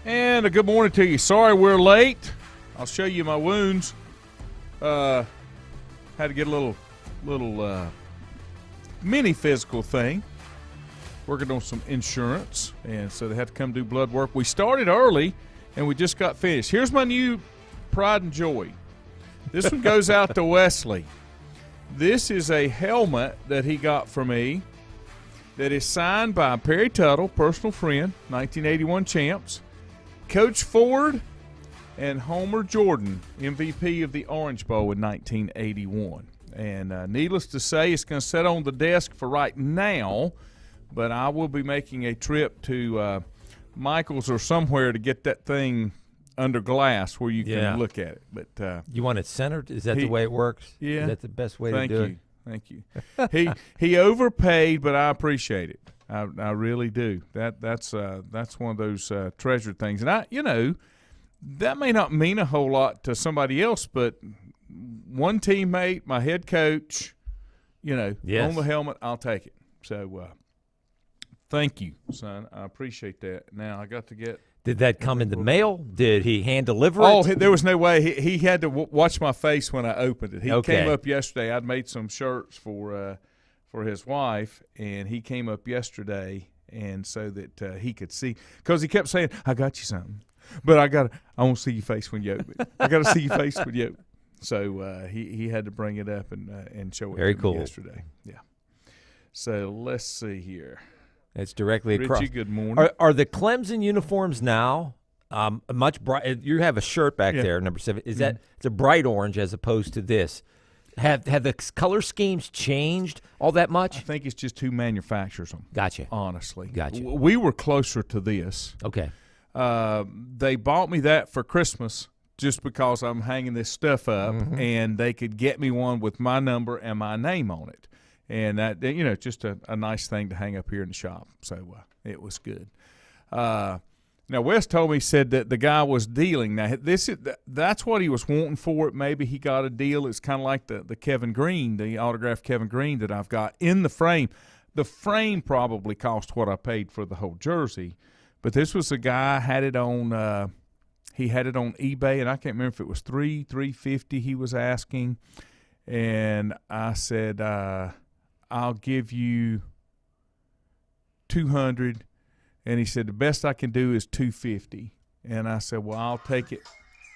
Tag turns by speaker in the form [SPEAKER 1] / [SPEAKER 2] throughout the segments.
[SPEAKER 1] And a good morning to you. Sorry we're late. I'll show you my wounds. Had to get a little mini physical thing. Working on some insurance, and so they had to come do blood work. We started early, and we just got finished. Here's my new pride and joy. This one goes out to Wesley. This is a helmet that he got for me that is signed by Perry Tuttle, personal friend, 1981 champs, Coach Ford, and Homer Jordan, MVP of the Orange Bowl in 1981. And needless to say, it's going to sit on the desk for right now, but I will be making a trip to Michael's or somewhere to get that thing under glass where you can look at it. But
[SPEAKER 2] you want it centered? Is that the way it works?
[SPEAKER 1] Yeah.
[SPEAKER 2] Is that the best way to do it?
[SPEAKER 1] Thank you. He overpaid, but I appreciate it. I really do. That's one of those treasured things. And that may not mean a whole lot to somebody else, but one teammate, my head coach, on the helmet, I'll take it. So thank you, son. I appreciate that. Now I got to get.
[SPEAKER 2] Did that come in the mail? Did he hand deliver it?
[SPEAKER 1] Oh, there was no way. He had to watch my face when I opened it. He came up yesterday. I'd made some shirts for his wife, and he came up yesterday, and so that he could see, because he kept saying, "I got you something, but I want to see your face when you open it. I got to see your face when you open it." So he had to bring it up and show it
[SPEAKER 2] Very
[SPEAKER 1] to
[SPEAKER 2] cool.
[SPEAKER 1] me yesterday. Yeah. So let's see here.
[SPEAKER 2] It's directly
[SPEAKER 1] Richie,
[SPEAKER 2] across.
[SPEAKER 1] good morning.
[SPEAKER 2] Are the Clemson uniforms now much bright? You have a shirt back there, number 7. Is that it's a bright orange as opposed to this? Have the color schemes changed all that much?
[SPEAKER 1] I think it's just who manufactures them.
[SPEAKER 2] Gotcha.
[SPEAKER 1] Honestly.
[SPEAKER 2] Gotcha.
[SPEAKER 1] We were closer to this.
[SPEAKER 2] Okay.
[SPEAKER 1] They bought me that for Christmas just because I'm hanging this stuff up, and they could get me one with my number and my name on it. And that, just a nice thing to hang up here in the shop. So it was good. Now Wes told me, said that the guy was dealing. Now that's what he was wanting for it. Maybe he got a deal. It's kind of like the Kevin Green, the autographed Kevin Green that I've got in the frame. The frame probably cost what I paid for the whole jersey, but this was a guy had it on. He had it on eBay, and I can't remember if it was $350 he was asking, and I said, I'll give you $200, and he said the best I can do is $250, and I said, well, I'll take it,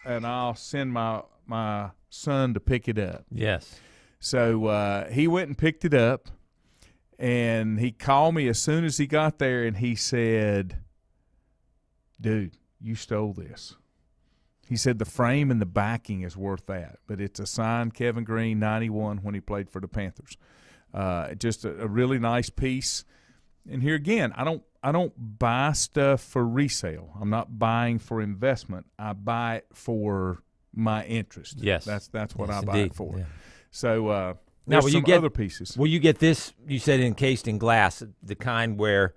[SPEAKER 1] and I'll send my son to pick it up.
[SPEAKER 2] Yes.
[SPEAKER 1] So he went and picked it up, and he called me as soon as he got there, and he said, dude, you stole this. He said the frame and the backing is worth that, but it's a signed Kevin Green 91 when he played for the Panthers. Just a really nice piece. And here again, I don't buy stuff for resale. I'm not buying for investment. I buy it for my interest.
[SPEAKER 2] Yes,
[SPEAKER 1] that's what I buy it for.
[SPEAKER 2] Yeah.
[SPEAKER 1] So
[SPEAKER 2] now,
[SPEAKER 1] there's some other pieces.
[SPEAKER 2] Will you get this? You said encased in glass, the kind where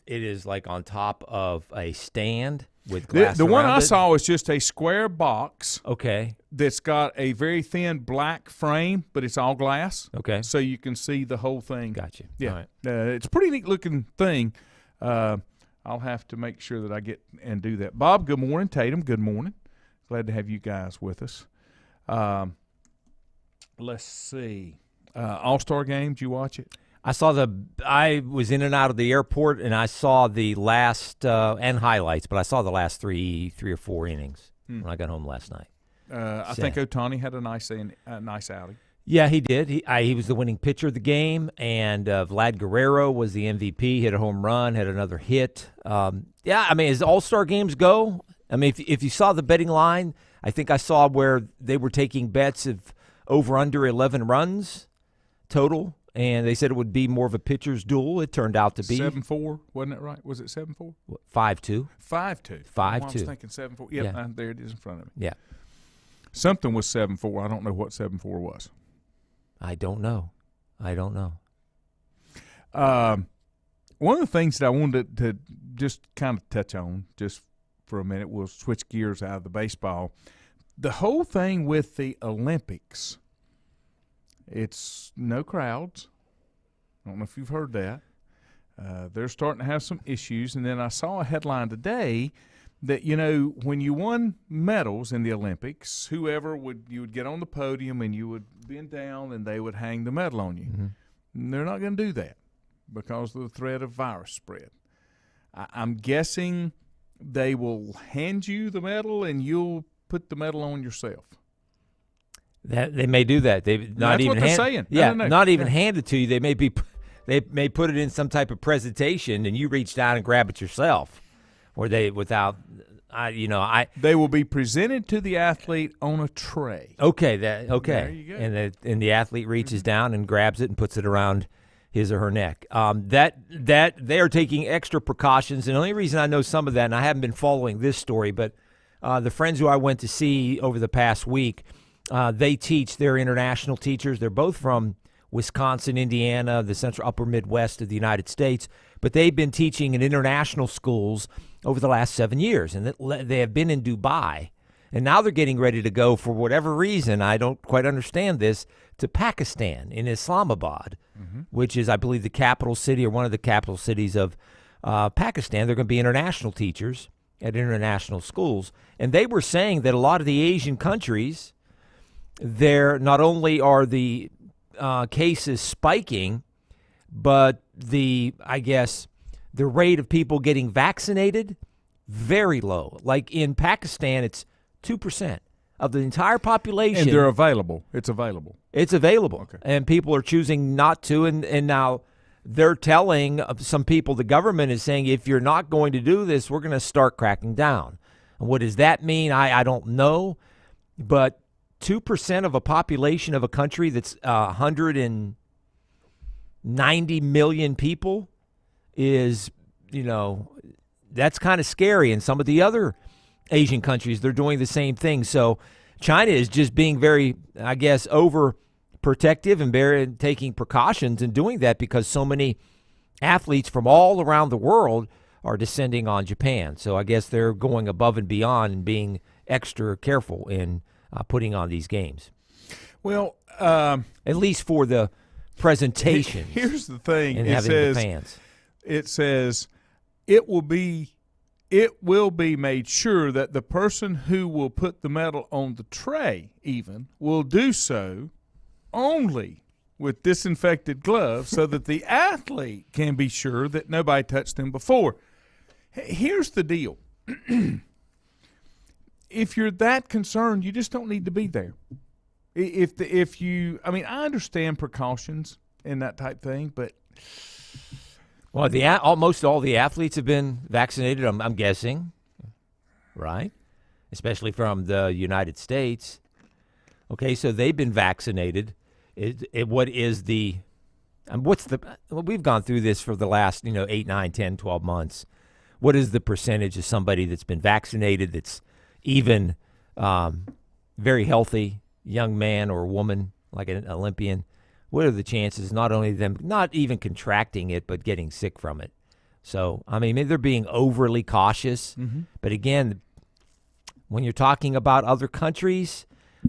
[SPEAKER 2] it is like on top of a stand with glass.
[SPEAKER 1] The one I
[SPEAKER 2] it?
[SPEAKER 1] saw was just a square box.
[SPEAKER 2] Okay.
[SPEAKER 1] That's got a very thin black frame, but it's all glass.
[SPEAKER 2] Okay.
[SPEAKER 1] So you can see the whole thing.
[SPEAKER 2] Gotcha.
[SPEAKER 1] Yeah.
[SPEAKER 2] All right.
[SPEAKER 1] It's a pretty neat looking thing. I'll have to make sure that I get and do that. Bob, good morning. Tatum, good morning. Glad to have you guys with us. Let's see. All-Star game, did you watch it?
[SPEAKER 2] I was in and out of the airport, and I saw the last and highlights, but I saw the last three or four innings when I got home last night.
[SPEAKER 1] I think Ohtani had a nice outing.
[SPEAKER 2] Yeah, he did. He was the winning pitcher of the game, and Vlad Guerrero was the MVP, hit a home run, had another hit. As All-Star games go, if you saw the betting line, I think I saw where they were taking bets of over under 11 runs total. And they said it would be more of a pitcher's duel. It turned out to be
[SPEAKER 1] 7-4, wasn't it right? Was it 7-4?
[SPEAKER 2] 5-2.
[SPEAKER 1] 5-2.
[SPEAKER 2] 5-2.
[SPEAKER 1] I was thinking 7-4. Yep, yeah, there it is in front of me.
[SPEAKER 2] Yeah.
[SPEAKER 1] Something was 7-4. I don't know what 7-4 was.
[SPEAKER 2] I don't know.
[SPEAKER 1] One of the things that I wanted to just kind of touch on just for a minute, we'll switch gears out of the baseball. The whole thing with the Olympics, it's no crowds. I don't know if you've heard that. They're starting to have some issues. And then I saw a headline today that, when you won medals in the Olympics, you would get on the podium and you would bend down and they would hang the medal on you.
[SPEAKER 2] Mm-hmm.
[SPEAKER 1] And they're not going to do that because of the threat of virus spread. I'm guessing they will hand you the medal and you'll put the medal on yourself.
[SPEAKER 2] That they may do that.
[SPEAKER 1] That's what they're saying.
[SPEAKER 2] Yeah,
[SPEAKER 1] No.
[SPEAKER 2] not even hand it to you. They may put it in some type of presentation, and you reach down and grab it yourself, or they
[SPEAKER 1] will be presented to the athlete on a tray.
[SPEAKER 2] Okay.
[SPEAKER 1] There you go.
[SPEAKER 2] And the athlete reaches down and grabs it and puts it around his or her neck. That they are taking extra precautions, and the only reason I know some of that, and I haven't been following this story, but the friends who I went to see over the past week, they teach. They're international teachers. They're both from Wisconsin, Indiana, the central upper Midwest of the United States, but they've been teaching in international schools over the last 7 years, and they have been in Dubai, and now they're getting ready to go, for whatever reason, I don't quite understand this, to Pakistan, in Islamabad, which is, I believe, the capital city or one of the capital cities of Pakistan. They're going to be international teachers at international schools, and they were saying that a lot of the Asian countries, there not only are the cases spiking, but the rate of people getting vaccinated, very low. Like in Pakistan, it's 2% of the entire population.
[SPEAKER 1] And they're available. It's available.
[SPEAKER 2] It's available.
[SPEAKER 1] Okay.
[SPEAKER 2] And people are choosing not to. And now they're telling some people, the government is saying, if you're not going to do this, we're going to start cracking down. And what does that mean? I don't know. But 2% of a population of a country that's 190 million people is, that's kind of scary. And some of the other Asian countries, they're doing the same thing. So China is just being very, overprotective and taking precautions and doing that because so many athletes from all around the world are descending on Japan. So I guess they're going above and beyond and being extra careful in putting on these games.
[SPEAKER 1] Well,
[SPEAKER 2] at least for the presentation.
[SPEAKER 1] Here's the thing.
[SPEAKER 2] And having the fans.
[SPEAKER 1] It says it will be made sure that the person who will put the medal on the tray even will do so only with disinfected gloves so that the athlete can be sure that nobody touched them before. Here's the deal. If you're that concerned, you just don't need to be there. I understand precautions and that type thing, but
[SPEAKER 2] well, almost all the athletes have been vaccinated. I'm guessing, right? Especially from the United States. Okay, so they've been vaccinated. We've gone through this for the last 8, 9, 10, 12 months. What is the percentage of somebody that's been vaccinated that's even very healthy, young man or woman, like an Olympian? What are the chances not only them not even contracting it, but getting sick from it? So, maybe they're being overly cautious. Mm-hmm. But again, when you're talking about other countries,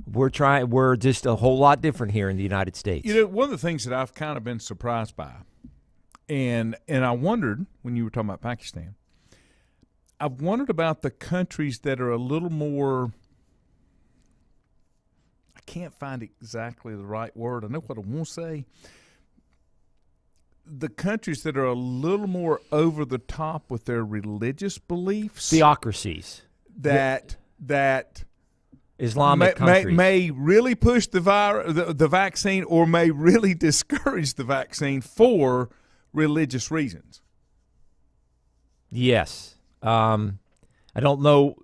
[SPEAKER 2] we're just a whole lot different here in the United States.
[SPEAKER 1] One of the things that I've kind of been surprised by, and I wondered when you were talking about Pakistan, I've wondered about the countries that are a little more, I can't find exactly the right word. I know what I want to say. The countries that are a little more over the top with their religious beliefs.
[SPEAKER 2] Theocracies.
[SPEAKER 1] That
[SPEAKER 2] Islamic countries
[SPEAKER 1] may really push the vaccine or may really discourage the vaccine for religious reasons.
[SPEAKER 2] Yes. I don't know.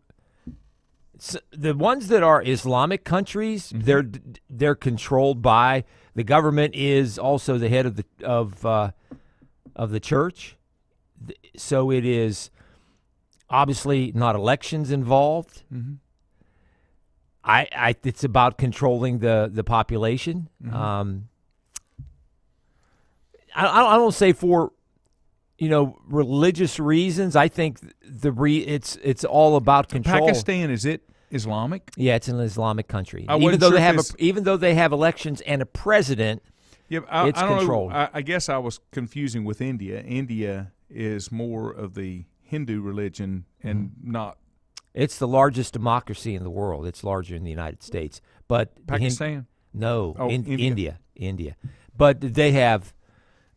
[SPEAKER 2] The ones that are Islamic countries, mm-hmm. they're controlled by the government. Is also the head of the church, so it is obviously not elections involved. Mm-hmm. It's about controlling the population. Mm-hmm. I don't say for religious reasons. I think it's all about control.
[SPEAKER 1] Pakistan, is it Islamic?
[SPEAKER 2] Yeah, it's an Islamic country. Even though they have elections and a president, it's controlled.
[SPEAKER 1] I guess I was confusing with India. India is more of the Hindu religion and not
[SPEAKER 2] It's the largest democracy in the world. It's larger than the United States. But
[SPEAKER 1] Pakistan?
[SPEAKER 2] India. But they have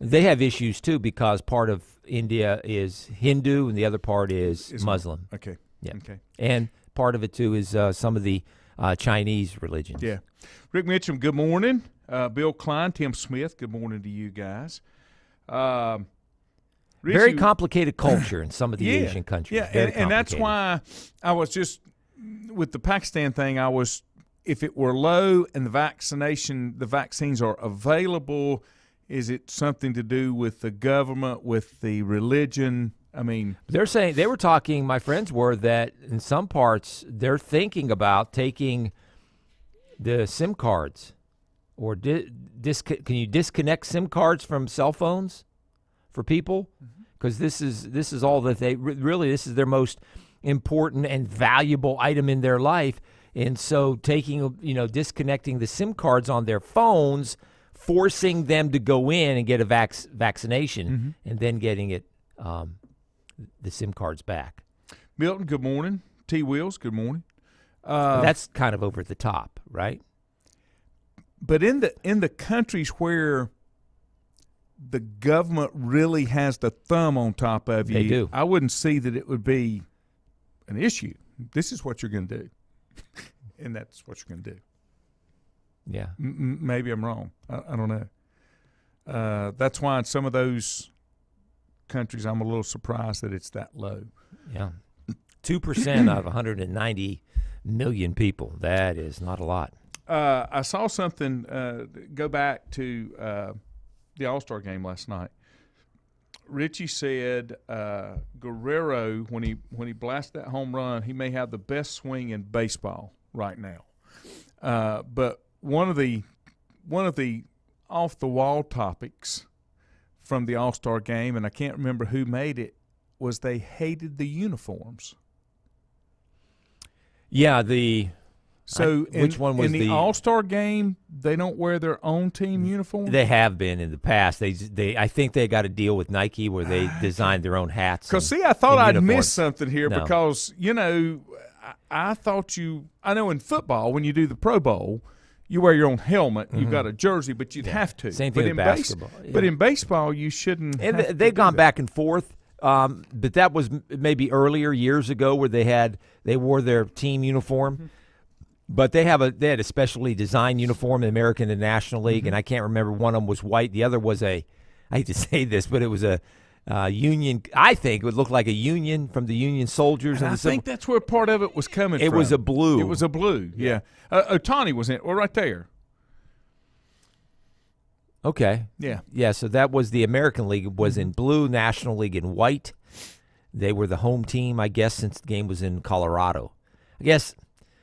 [SPEAKER 2] issues too, because part of India is Hindu and the other part is Muslim.
[SPEAKER 1] Okay.
[SPEAKER 2] Yeah.
[SPEAKER 1] Okay.
[SPEAKER 2] And part of it too is some of the Chinese religions.
[SPEAKER 1] Yeah. Rick Mitchum, good morning. Bill Klein, Tim Smith, good morning to you guys. Richie,
[SPEAKER 2] very complicated culture in some of the Asian countries.
[SPEAKER 1] Yeah, and that's why I was just, with the Pakistan thing, if it were low and the vaccines are available, is it something to do with the government, with the religion? I mean,
[SPEAKER 2] they're saying, my friends were, that in some parts they're thinking about taking the SIM cards, or can you disconnect SIM cards from cell phones for people? Because this is all that they really, this is their most important and valuable item in their life. And so disconnecting the SIM cards on their phones, forcing them to go in and get a vaccination, and then getting the SIM cards back.
[SPEAKER 1] Milton, good morning. T. Wills, good morning.
[SPEAKER 2] That's kind of over the top, right?
[SPEAKER 1] But in the countries where the government really has the thumb on top of you,
[SPEAKER 2] they do.
[SPEAKER 1] I wouldn't see that it would be an issue. This is what you're going to do, and that's what you're going to do.
[SPEAKER 2] Yeah.
[SPEAKER 1] Maybe I'm wrong. I don't know. That's why in some of those countries I'm a little surprised that it's that low.
[SPEAKER 2] Yeah. 2% of 190 million people. That is not a lot.
[SPEAKER 1] I saw something go back to the All-Star game last night. Richie said Guerrero, when he blasted that home run, he may have the best swing in baseball right now. But one of the off-the-wall topics from the All-Star game, and I can't remember who made it, was they hated the uniforms.
[SPEAKER 2] Yeah,
[SPEAKER 1] which one was in the All-Star game? They don't wear their own team uniform.
[SPEAKER 2] They have been in the past. I think they got a deal with Nike where they designed their own hats.
[SPEAKER 1] Because I thought I'd missed something here, because I thought I know in football when you do the Pro Bowl, you wear your own helmet. You've got a jersey, but you'd have to.
[SPEAKER 2] Same thing with basketball.
[SPEAKER 1] But in baseball, you shouldn't.
[SPEAKER 2] And they've gone back and forth. But that was maybe earlier, years ago, where they wore their team uniform. But they had a specially designed uniform in the American and National League, and I can't remember. One of them was white. The other was I hate to say this, but it was a Union. I think it would look like a Union from the Union soldiers.
[SPEAKER 1] And I think that's where part of it was coming from.
[SPEAKER 2] It was a blue.
[SPEAKER 1] It was a blue, yeah. Otani was in it. Well, right there.
[SPEAKER 2] Okay.
[SPEAKER 1] Yeah.
[SPEAKER 2] Yeah, so that was the American League was in blue, National League in white. They were the home team, I guess, since the game was in Colorado.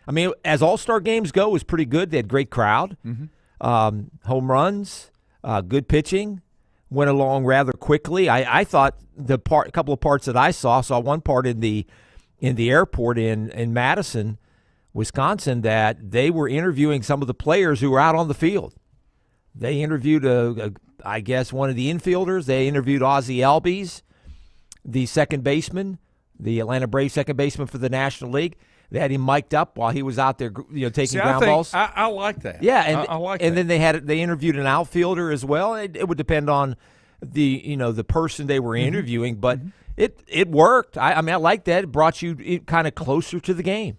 [SPEAKER 2] I mean, as all-star games go, it was pretty good. They had great crowd, home runs, good pitching, went along rather quickly. I thought a couple of parts that I saw one part in the airport in Madison, Wisconsin, that they were interviewing some of the players who were out on the field. They interviewed, I guess, one of the infielders. They interviewed Ozzie Albies, the second baseman, the Atlanta Braves second baseman for the National League. They had him mic'd up while he was out there, taking ground balls.
[SPEAKER 1] I like that.
[SPEAKER 2] Yeah, and
[SPEAKER 1] I like that.
[SPEAKER 2] And then they interviewed an outfielder as well. It would depend on the person they were interviewing, but it worked. I mean, I like that. It brought you kind of closer to the game.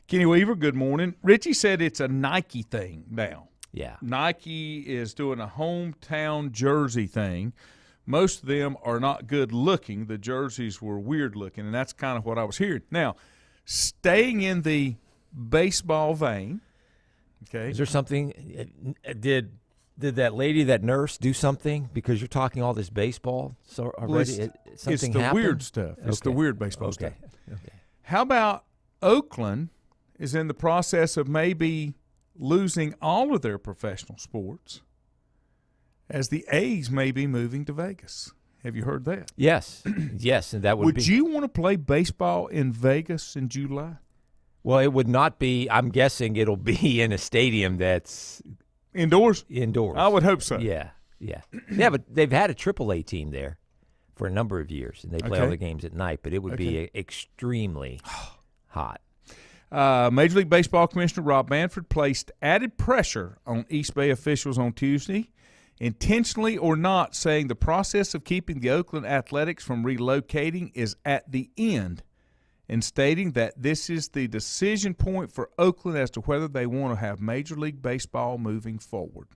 [SPEAKER 1] Kenny Weaver, good morning. Richie said it's a Nike thing now.
[SPEAKER 2] Yeah,
[SPEAKER 1] Nike is doing a hometown jersey thing. Most of them are not good looking. The jerseys were weird looking, and that's kind of what I was hearing. Now, staying in the baseball vein, okay.
[SPEAKER 2] Is there something? Did that lady, that nurse, do something? Because you're talking all this baseball, so already something
[SPEAKER 1] it's the
[SPEAKER 2] happened?
[SPEAKER 1] Weird stuff. It's the weird baseball stuff.
[SPEAKER 2] Okay.
[SPEAKER 1] How about Oakland is in the process of maybe losing all of their professional sports, as the A's may be moving to Vegas? Have you heard that?
[SPEAKER 2] Yes, and that would be.
[SPEAKER 1] Would you want to play baseball in Vegas in July?
[SPEAKER 2] Well, it would not be. I'm guessing it'll be in a stadium that's
[SPEAKER 1] indoors.
[SPEAKER 2] I
[SPEAKER 1] would hope so.
[SPEAKER 2] Yeah. But they've had a AAA team there for a number of years, and they play all the games at night. But it would be extremely hot.
[SPEAKER 1] Major League Baseball Commissioner Rob Manfred placed added pressure on East Bay officials on Tuesday, intentionally or not, saying the process of keeping the Oakland Athletics from relocating is at the end, and stating that this is the decision point for Oakland as to whether they want to have Major League Baseball moving forward.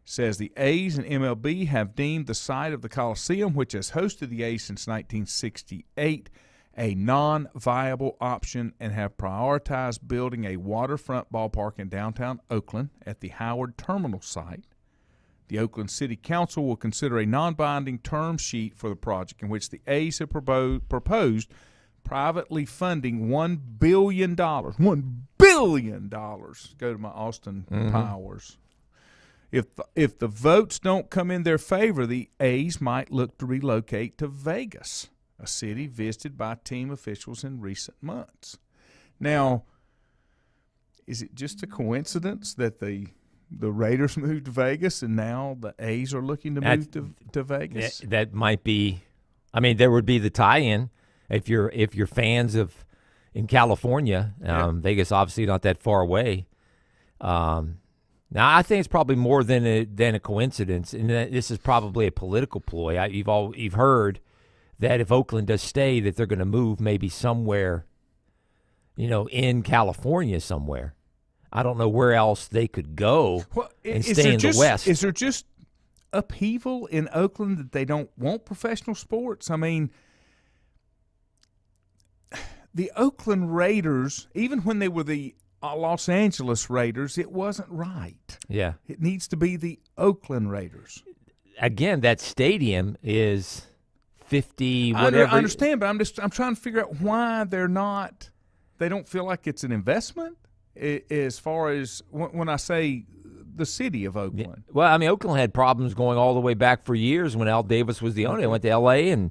[SPEAKER 1] Says the A's and MLB have deemed the site of the Coliseum, which has hosted the A's since 1968, a non-viable option and have prioritized building a waterfront ballpark in downtown Oakland at the Howard Terminal site. The Oakland City Council will consider a non-binding term sheet for the project in which the A's have proposed privately funding $1 billion. $1 billion. Go to my Austin Powers. If the votes don't come in their favor, the A's might look to relocate to Vegas, a city visited by team officials in recent months. Now, is it just a coincidence that the Raiders moved to Vegas and now the A's are looking to move to Vegas?
[SPEAKER 2] That might be. I mean, there would be the tie-in if you're fans of in California. Vegas obviously not that far away. Now, I think it's probably more than a coincidence, and this is probably a political ploy. You've heard that if Oakland does stay, that they're going to move maybe somewhere, in California somewhere. I don't know where else they could go and stay in the West.
[SPEAKER 1] Is there just upheaval in Oakland that they don't want professional sports? I mean, the Oakland Raiders, even when they were the Los Angeles Raiders, it wasn't right.
[SPEAKER 2] Yeah.
[SPEAKER 1] It needs to be the Oakland Raiders.
[SPEAKER 2] Again, that stadium is 50 whatever.
[SPEAKER 1] I understand, but I'm trying to figure out why they don't feel like it's an investment as far as when I say the city of Oakland.
[SPEAKER 2] Yeah. Well, I mean, Oakland had problems going all the way back for years when Al Davis was the owner. They went to L.A. and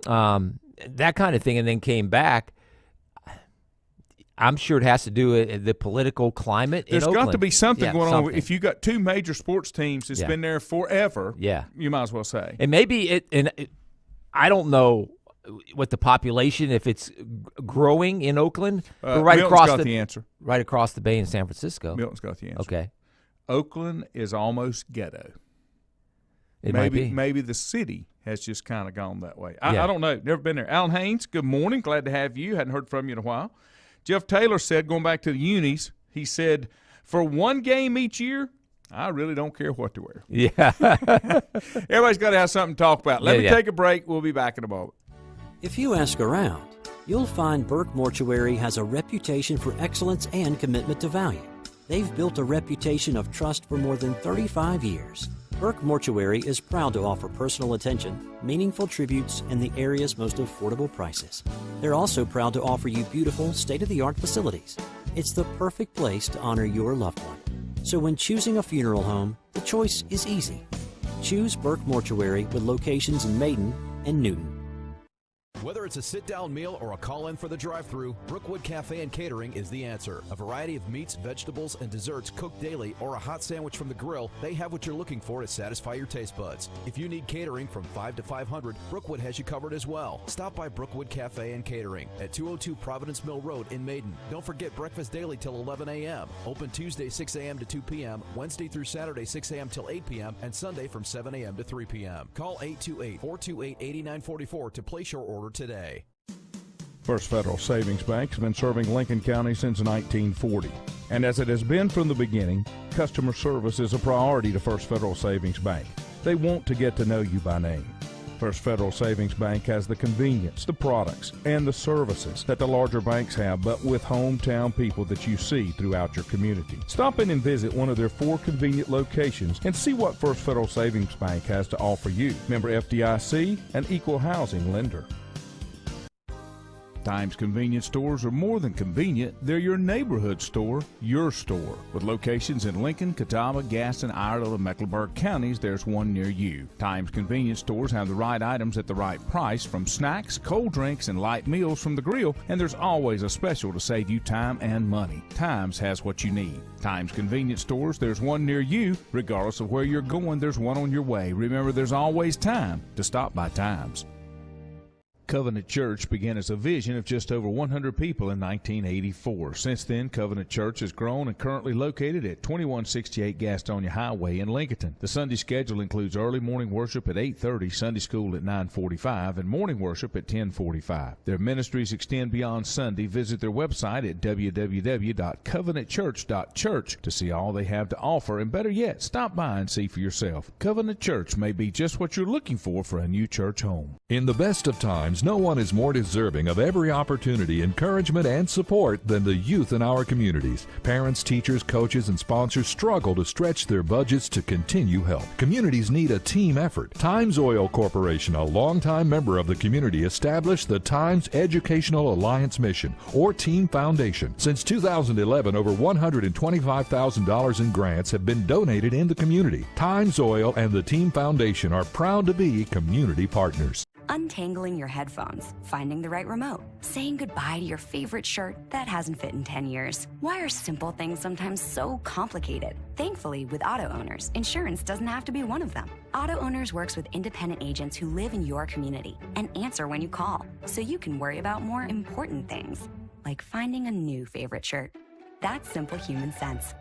[SPEAKER 2] that kind of thing, and then came back. I'm sure it has to do with the political climate in Oakland.
[SPEAKER 1] There's got to be something going on. If you got two major sports teams that's been there forever, you might as well say.
[SPEAKER 2] And maybe I don't know what the population, if it's growing in Oakland, but
[SPEAKER 1] Milton's got the answer.
[SPEAKER 2] Right across the bay in San Francisco.
[SPEAKER 1] Milton's got the answer.
[SPEAKER 2] Okay.
[SPEAKER 1] Oakland is almost ghetto. Maybe the city has just kind of gone that way. I don't know. Never been there. Alan Haynes, good morning. Glad to have you. Hadn't heard from you in a while. Jeff Taylor said, going back to the unis, he said, for one game each year, I really don't care what to wear.
[SPEAKER 2] Yeah.
[SPEAKER 1] Everybody's got to have something to talk about. Let me take a break. We'll be back in a moment.
[SPEAKER 3] If you ask around, you'll find Burke Mortuary has a reputation for excellence and commitment to value. They've built a reputation of trust for more than 35 years. Burke Mortuary is proud to offer personal attention, meaningful tributes, and the area's most affordable prices. They're also proud to offer you beautiful, state-of-the-art facilities. It's the perfect place to honor your loved one. So when choosing a funeral home, the choice is easy. Choose Burke Mortuary with locations in Maiden and Newton.
[SPEAKER 4] Whether it's a sit-down meal or a call-in for the drive-thru, Brookwood Cafe and Catering is the answer. A variety of meats, vegetables, and desserts cooked daily, or a hot sandwich from the grill, they have what you're looking for to satisfy your taste buds. If you need catering from 5 to 500, Brookwood has you covered as well. Stop by Brookwood Cafe and Catering at 202 Providence Mill Road in Maiden. Don't forget breakfast daily till 11 a.m. Open Tuesday 6 a.m. to 2 p.m., Wednesday through Saturday 6 a.m. till 8 p.m., and Sunday from 7 a.m. to 3 p.m. Call 828-428-8944 to place your order today.
[SPEAKER 5] First Federal Savings Bank has been serving Lincoln County since 1940. And as it has been from the beginning, customer service is a priority to First Federal Savings Bank. They want to get to know you by name. First Federal Savings Bank has the convenience, the products, and the services that the larger banks have, but with hometown people that you see throughout your community. Stop in and visit one of their 4 convenient locations and see what First Federal Savings Bank has to offer you. Member FDIC, an equal housing lender.
[SPEAKER 1] Times convenience stores are more than convenient. They're your neighborhood store, your store. With locations in Lincoln, Catawba, Gaston, Iredell, and Mecklenburg counties, there's one near you. Times convenience stores have the right items at the right price, from snacks, cold drinks, and light meals from the grill, and there's always a special to save you time and money. Times has what you need. Times convenience stores, there's one near you. Regardless of where you're going, there's one on your way. Remember, there's always time to stop by Times. Covenant Church began as a vision of just over 100 people in 1984. Since then, Covenant Church has grown and currently located at 2168 Gastonia Highway in Lincoln. The Sunday schedule includes early morning worship at 8:30, Sunday school at 9:45, and morning worship at 10:45. Their ministries extend beyond Sunday. Visit their website at www.covenantchurch.church to see all they have to offer, and better yet, stop by and see for yourself. Covenant Church may be just what you're looking for a new church home.
[SPEAKER 6] In the best of times, no one is more deserving of every opportunity, encouragement, and support than the youth in our communities. Parents, teachers, coaches, and sponsors struggle to stretch their budgets to continue help. Communities need a team effort. Times Oil Corporation, a longtime member of the community, established the Times Educational Alliance Mission, or Team Foundation. Since 2011, over $125,000 in grants have been donated in the community. Times Oil and the Team Foundation are proud to be community partners.
[SPEAKER 7] Untangling your headphones, finding the right remote, saying goodbye to your favorite shirt that hasn't fit in 10 years. Why are simple things sometimes so complicated? Thankfully, with Auto Owners, insurance doesn't have to be one of them. Auto Owners works with independent agents who live in your community and answer when you call, so you can worry about more important things, like finding a new favorite shirt. That's simple human sense.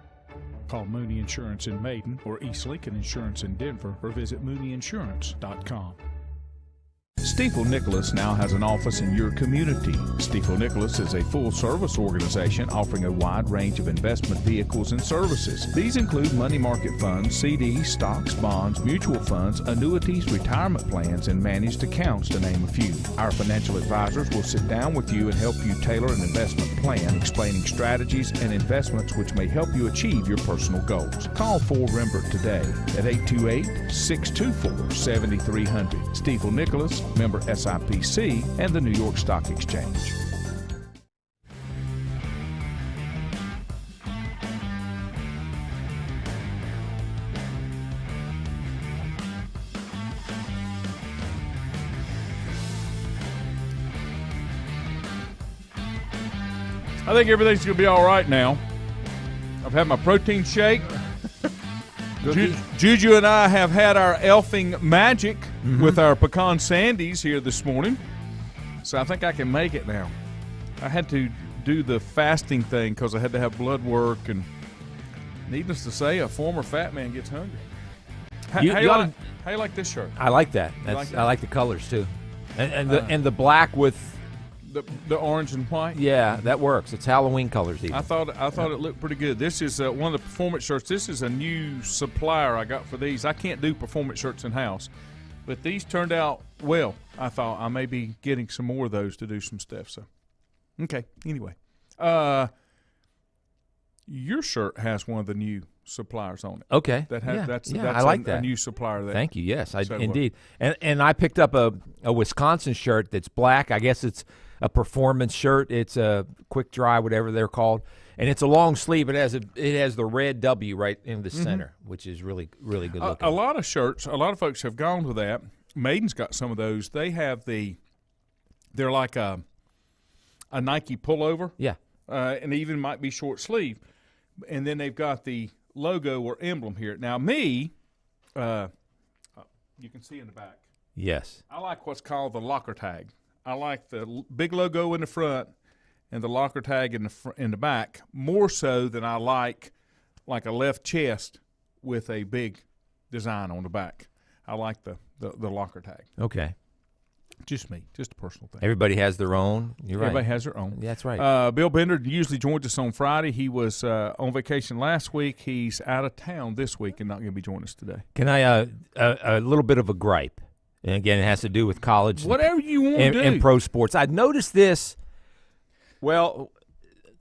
[SPEAKER 5] Call Mooney Insurance in Maiden or East Lincoln Insurance in Denver, or visit mooneyinsurance.com.
[SPEAKER 1] Stifel Nicholas now has an office in your community. Stifel Nicholas is a full-service organization offering a wide range of investment vehicles and services. These include money market funds, CDs, stocks, bonds, mutual funds, annuities, retirement plans, and managed accounts, to name a few. Our financial advisors will sit down with you and help you tailor an investment plan, explaining strategies and investments which may help you achieve your personal goals. Call 4 Rembert today at 828-624-7300. Stifel Nicholas, member SIPC and the New York Stock Exchange. I think everything's going to be all right now. I've had my protein shake. Juju and I have had our elfing magic with our pecan sandies here this morning, so I think I can make it now. I had to do the fasting thing because I had to have blood work, and needless to say, a former fat man gets hungry. How you like this shirt?
[SPEAKER 2] I like that.
[SPEAKER 1] Like that?
[SPEAKER 2] I like the colors too, and the black with
[SPEAKER 1] the orange and white.
[SPEAKER 2] Yeah, that works. It's Halloween colors even.
[SPEAKER 1] I thought it looked pretty good. This is one of the performance shirts. This is a new supplier I got for these. I can't do performance shirts in house, but these turned out well. I thought I may be getting some more of those to do some stuff. So, okay. Anyway, your shirt has one of the new suppliers on it.
[SPEAKER 2] Okay.
[SPEAKER 1] That's
[SPEAKER 2] I like that.
[SPEAKER 1] A new supplier there.
[SPEAKER 2] Thank you. Yes, indeed. And I picked up a Wisconsin shirt that's black. I guess it's a performance shirt. It's a quick dry, whatever they're called, and it's a long sleeve. It has the red W right in the center, which is really, really good looking.
[SPEAKER 1] A lot of shirts, a lot of folks have gone with that. Maiden's got some of those. They have they're like a Nike pullover.
[SPEAKER 2] Yeah.
[SPEAKER 1] And even might be short sleeve. And then they've got the logo or emblem here. Now, me, you can see in the back.
[SPEAKER 2] Yes.
[SPEAKER 1] I like what's called the locker tag. I like the big logo in the front and the locker tag in the back more so than I like a left chest with a big design on the back. I like the locker tag.
[SPEAKER 2] Okay.
[SPEAKER 1] Just me, just a personal thing.
[SPEAKER 2] Everybody has their own. You're right.
[SPEAKER 1] Everybody has their own.
[SPEAKER 2] Yeah, that's right.
[SPEAKER 1] Bill Bender usually joins us on Friday. He was on vacation last week. He's out of town this week and not going to be joining us today.
[SPEAKER 2] Can I a little bit of a gripe? And again, it has to do with college.
[SPEAKER 1] Whatever you want to do.
[SPEAKER 2] And pro sports. I've noticed this, well,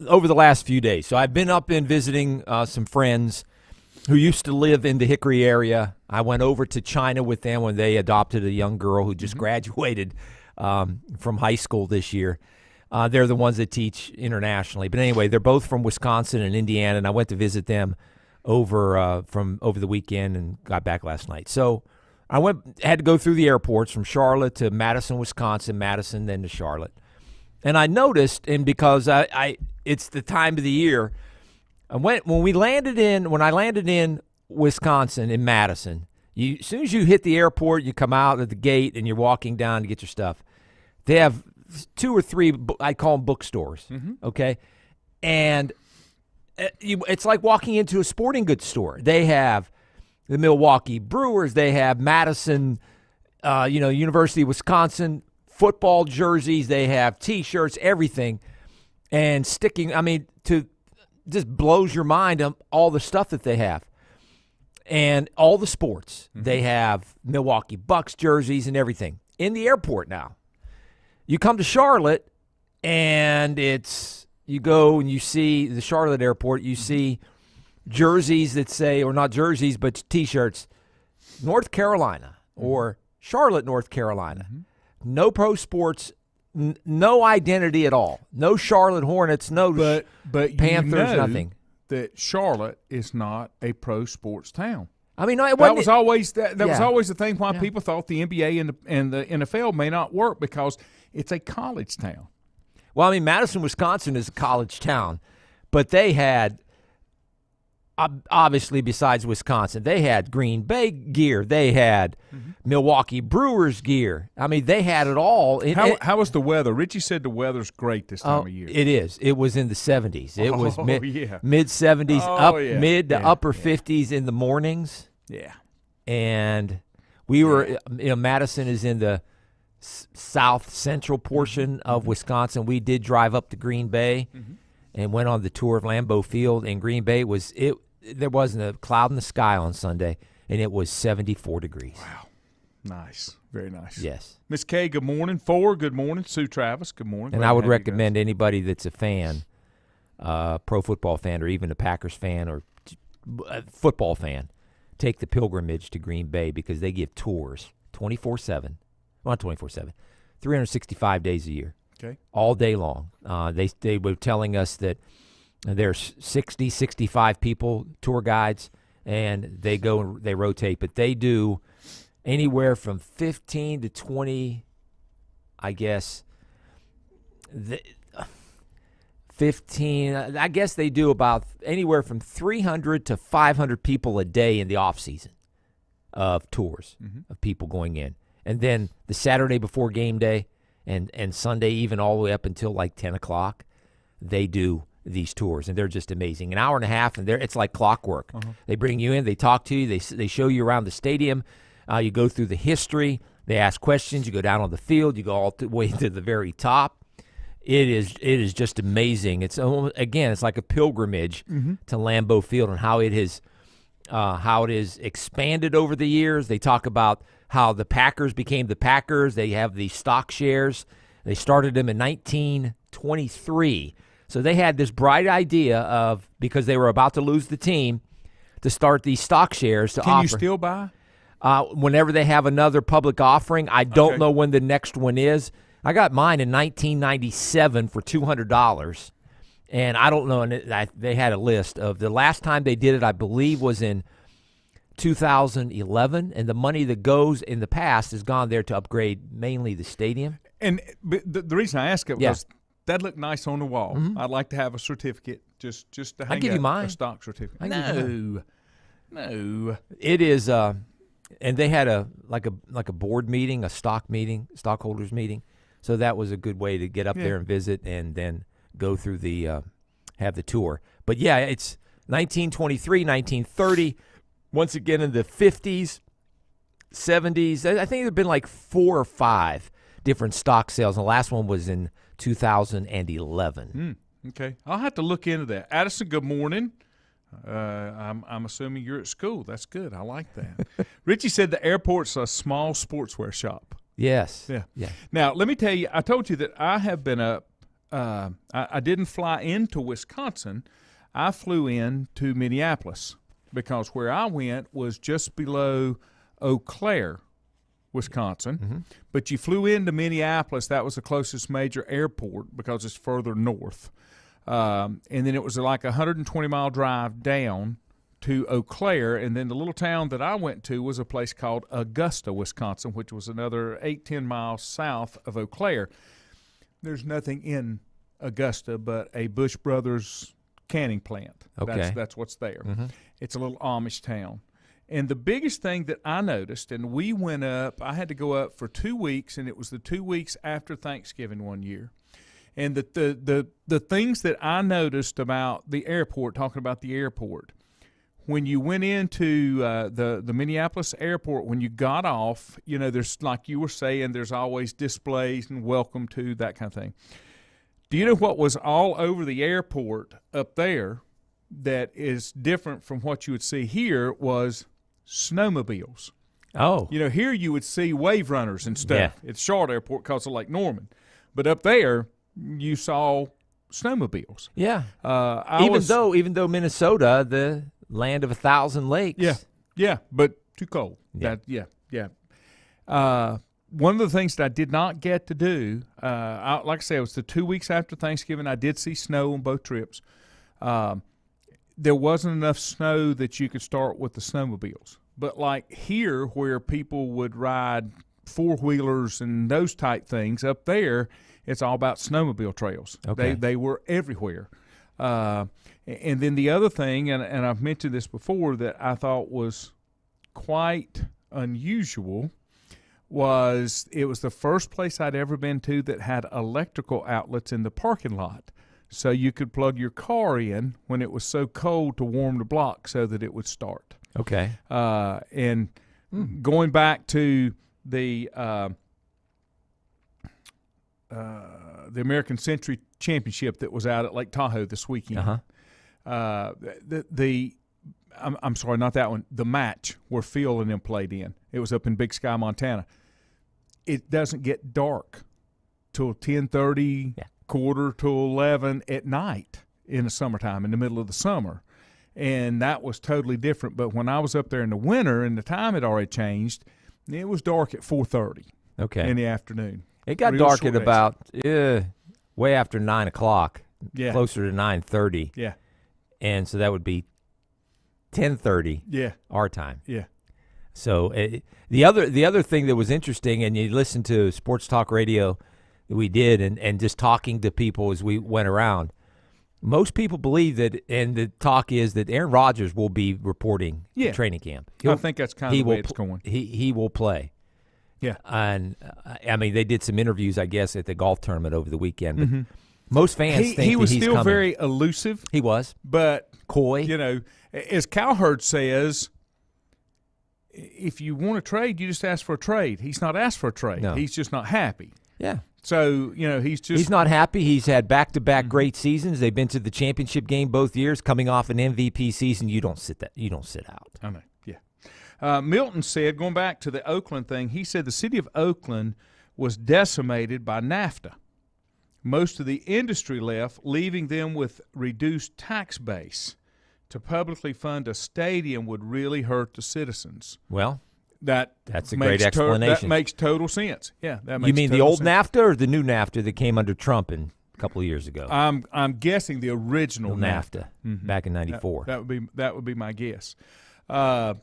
[SPEAKER 2] over the last few days. So I've been up and visiting some friends who used to live in the Hickory area. I went over to China with them when they adopted a young girl who just graduated from high school this year. They're the ones that teach internationally. But anyway, they're both from Wisconsin and Indiana, and I went to visit them over the weekend and got back last night. So I had to go through the airports from Charlotte to Madison, Wisconsin, Madison, then to Charlotte. And I noticed, and because it's the time of the year, when I landed in Wisconsin, in Madison, as soon as you hit the airport, you come out at the gate and you're walking down to get your stuff. They have 2 or 3, I call them bookstores, okay? And it's like walking into a sporting goods store. They have the Milwaukee Brewers. They have Madison, University of Wisconsin football jerseys. They have T-shirts, everything. And just blows your mind all the stuff that they have. And all the sports. They have Milwaukee Bucks jerseys and everything. In the airport now. You come to Charlotte, and you go and you see the Charlotte airport, you see jerseys that say, or not jerseys, but T-shirts, North Carolina or Charlotte, North Carolina. No pro sports, no identity at all. No Charlotte Hornets, no
[SPEAKER 1] but
[SPEAKER 2] Panthers, nothing.
[SPEAKER 1] That Charlotte is not a pro sports town.
[SPEAKER 2] I mean,
[SPEAKER 1] that was always the thing why people thought the NBA and the NFL may not work, because it's a college town.
[SPEAKER 2] Well, I mean, Madison, Wisconsin is a college town, but they had, obviously, besides Wisconsin, they had Green Bay gear. They had Milwaukee Brewers gear. I mean, they had it all.
[SPEAKER 1] How was the weather? Richie said the weather's great this time of year.
[SPEAKER 2] It is. It was in the 70s. It was mid-70s, mid to upper 50s in the mornings.
[SPEAKER 1] Yeah.
[SPEAKER 2] And we were, Madison is in the south central portion of Wisconsin. We did drive up to Green Bay and went on the tour of Lambeau Field. And Green Bay there wasn't a cloud in the sky on Sunday, and it was 74 degrees.
[SPEAKER 1] Wow. Nice. Very nice.
[SPEAKER 2] Yes.
[SPEAKER 1] Miss Kay, good morning. Ford, good morning. Sue Travis, good morning.
[SPEAKER 2] And I would recommend anybody that's a fan, pro football fan, or even a Packers fan or a football fan, take the pilgrimage to Green Bay, because they give tours 24/7. Well, not 24/7, 365 days a year.
[SPEAKER 1] Okay.
[SPEAKER 2] All day long. They were telling us that there's 60, 65 people, tour guides, and they go and they rotate. But they do anywhere from 15 to 20, I guess. 15, I guess they do about anywhere from 300 to 500 people a day in the off season of tours, of people going in. And then the Saturday before game day and Sunday, even all the way up until like 10 o'clock, they do these tours, and they're just amazing. An hour and a half, and it's like clockwork. They bring you in, they talk to you, they show you around the stadium. You go through the history. They ask questions. You go down on the field. You go all the way to the very top. It is just amazing. It's like a pilgrimage to Lambeau Field, and how it has expanded over the years. They talk about how the Packers became the Packers. They have the stock shares. They started them in 1923. So they had this bright idea of, because they were about to lose the team, to start these stock shares to offer.
[SPEAKER 1] Can you still buy?
[SPEAKER 2] Whenever they have another public offering. I don't know when the next one is. I got mine in 1997 for $200. And I don't know, and they had a list of the last time they did it, I believe, was in 2011, and the money that goes in the past has gone there to upgrade mainly the stadium.
[SPEAKER 1] And the reason I asked it was that looked nice on the wall. I'd like to have a certificate just to hang
[SPEAKER 2] I'll give you mine.
[SPEAKER 1] A stock certificate.
[SPEAKER 2] No. It is, and they had a board meeting, a stockholders meeting. So that was a good way to get up there and visit, and then go through have the tour. But yeah, it's 1923, 1930. Once again, in the 50s, 70s, I think there have been like 4 or 5 different stock sales. And the last one was in 2011.
[SPEAKER 1] Okay. I'll have to look into that. Addison, good morning. I'm assuming you're at school. That's good. I like that. Richie said the airport's a small sportswear shop.
[SPEAKER 2] Yes.
[SPEAKER 1] Yeah. Now, let me tell you, I told you that I have been up. I didn't fly into Wisconsin. I flew in to Minneapolis, because where I went was just below Eau Claire, Wisconsin. But you flew into Minneapolis. That was the closest major airport, because it's further north. And then it was like a 120-mile drive down to Eau Claire. And then the little town that I went to was a place called Augusta, Wisconsin, which was another 8-10 miles south of Eau Claire. There's nothing in Augusta but a Bush Brothers canning plant.
[SPEAKER 2] Okay.
[SPEAKER 1] That's what's there. It's a little Amish town. And the biggest thing that I noticed, and we went up, I had to go up for 2 weeks, and it was the 2 weeks after Thanksgiving one year. And the things that I noticed about the airport, talking about the airport, when you went into the Minneapolis airport, when you got off, there's, like you were saying, there's always displays and welcome to, that kind of thing. Do you know what was all over the airport up there that is different from what you would see here was snowmobiles?
[SPEAKER 2] Oh.
[SPEAKER 1] Here you would see wave runners and stuff.
[SPEAKER 2] Yeah.
[SPEAKER 1] It's Charlotte Airport because of Lake Norman. But up there, you saw snowmobiles.
[SPEAKER 2] Yeah. Even though Minnesota, the land of 1,000 lakes.
[SPEAKER 1] Yeah, but too cold.
[SPEAKER 2] Yeah.
[SPEAKER 1] One of the things that I did not get to do, like I said, it was the 2 weeks after Thanksgiving. I did see snow on both trips. There wasn't enough snow that you could start with the snowmobiles. But like here, where people would ride four-wheelers and those type things, up there, it's all about snowmobile trails.
[SPEAKER 2] Okay.
[SPEAKER 1] They were everywhere. And then the other thing, and I've mentioned this before, that I thought was quite unusual was it was the first place I'd ever been to that had electrical outlets in the parking lot. So you could plug your car in when it was so cold to warm the block so that it would start.
[SPEAKER 2] Okay.
[SPEAKER 1] And going back to the American Century Championship that was out at Lake Tahoe this weekend. I'm sorry, not that one. The match where Phil and them played in. It was up in Big Sky, Montana. It doesn't get dark till 10:30, quarter to 11 at night in the summertime, in the middle of the summer. And that was totally different. But when I was up there in the winter and the time had already changed, it was dark at 4:30 in the afternoon.
[SPEAKER 2] It got dark at about way after 9 o'clock, closer to 9:30.
[SPEAKER 1] Yeah.
[SPEAKER 2] And so that would be 10:30 our time.
[SPEAKER 1] Yeah.
[SPEAKER 2] So the other thing that was interesting, and you listen to Sports Talk Radio that we did, and just talking to people as we went around, most people believe that, and the talk is that Aaron Rodgers will be reporting training camp.
[SPEAKER 1] I think that's kind of the way it's going.
[SPEAKER 2] He will play.
[SPEAKER 1] Yeah.
[SPEAKER 2] And, I mean, they did some interviews, I guess, at the golf tournament over the weekend. But most fans think
[SPEAKER 1] he was
[SPEAKER 2] that he's
[SPEAKER 1] still
[SPEAKER 2] coming.
[SPEAKER 1] very elusive.
[SPEAKER 2] He was.
[SPEAKER 1] But
[SPEAKER 2] coy.
[SPEAKER 1] As Cowherd says, if you want to trade, you just ask for a trade. He's not asked for a trade.
[SPEAKER 2] No.
[SPEAKER 1] He's just not happy.
[SPEAKER 2] Yeah.
[SPEAKER 1] So, he's
[SPEAKER 2] not happy. He's had back-to-back great seasons. They've been to the championship game both years, coming off an MVP season. You don't sit out.
[SPEAKER 1] I know. Yeah. Milton said, going back to the Oakland thing, he said the city of Oakland was decimated by NAFTA. Most of the industry left, leaving them with reduced tax base. To publicly fund a stadium would really hurt the citizens.
[SPEAKER 2] Well, that's a
[SPEAKER 1] makes
[SPEAKER 2] great explanation.
[SPEAKER 1] That makes total sense. Yeah, that makes.
[SPEAKER 2] You mean the
[SPEAKER 1] total
[SPEAKER 2] old
[SPEAKER 1] sense.
[SPEAKER 2] NAFTA or the new NAFTA that came under Trump a couple of years ago?
[SPEAKER 1] I'm guessing the original
[SPEAKER 2] NAFTA back in '94.
[SPEAKER 1] That would be my guess. Let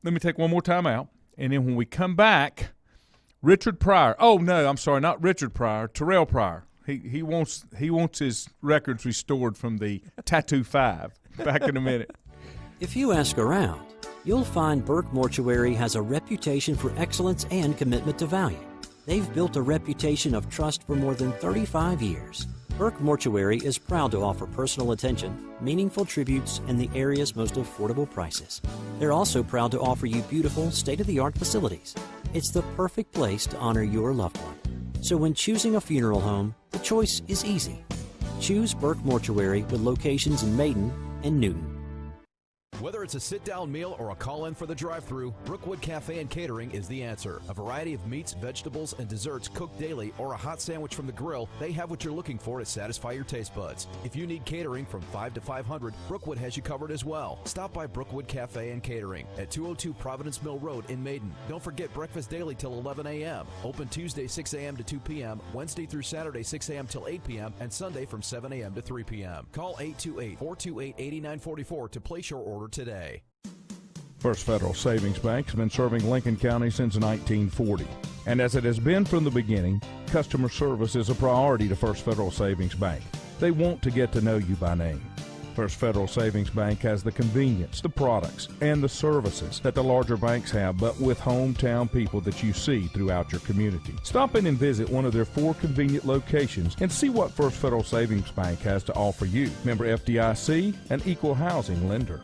[SPEAKER 1] me take one more time out, and then when we come back, Richard Pryor. Oh no, I'm sorry, not Richard Pryor. Terrell Pryor. He wants his records restored from the Tattoo 5. Back in a minute.
[SPEAKER 3] If you ask around, you'll find Burke Mortuary has a reputation for excellence and commitment to value. They've built a reputation of trust for more than 35 years. Burke Mortuary is proud to offer personal attention, meaningful tributes, and the area's most affordable prices. They're also proud to offer you beautiful, state-of-the-art facilities. It's the perfect place to honor your loved one. So when choosing a funeral home, the choice is easy. Choose Burke Mortuary with locations in Maiden and Newton.
[SPEAKER 4] Whether it's a sit-down meal or a call-in for the drive-thru, Brookwood Cafe and Catering is the answer. A variety of meats, vegetables, and desserts cooked daily, or a hot sandwich from the grill, they have what you're looking for to satisfy your taste buds. If you need catering from 5 to 500, Brookwood has you covered as well. Stop by Brookwood Cafe and Catering at 202 Providence Mill Road in Maiden. Don't forget breakfast daily till 11 a.m. Open Tuesday 6 a.m. to 2 p.m., Wednesday through Saturday 6 a.m. till 8 p.m., and Sunday from 7 a.m. to 3 p.m. Call 828-428-8944 to place your order today.
[SPEAKER 5] First Federal Savings Bank has been serving Lincoln County since 1940. And as it has been from the beginning, customer service is a priority to First Federal Savings Bank. They want to get to know you by name. First Federal Savings Bank has the convenience, the products, and the services that the larger banks have, but with hometown people that you see throughout your community. Stop in and visit one of their 4 convenient locations and see what First Federal Savings Bank has to offer you. Member FDIC, an equal housing lender.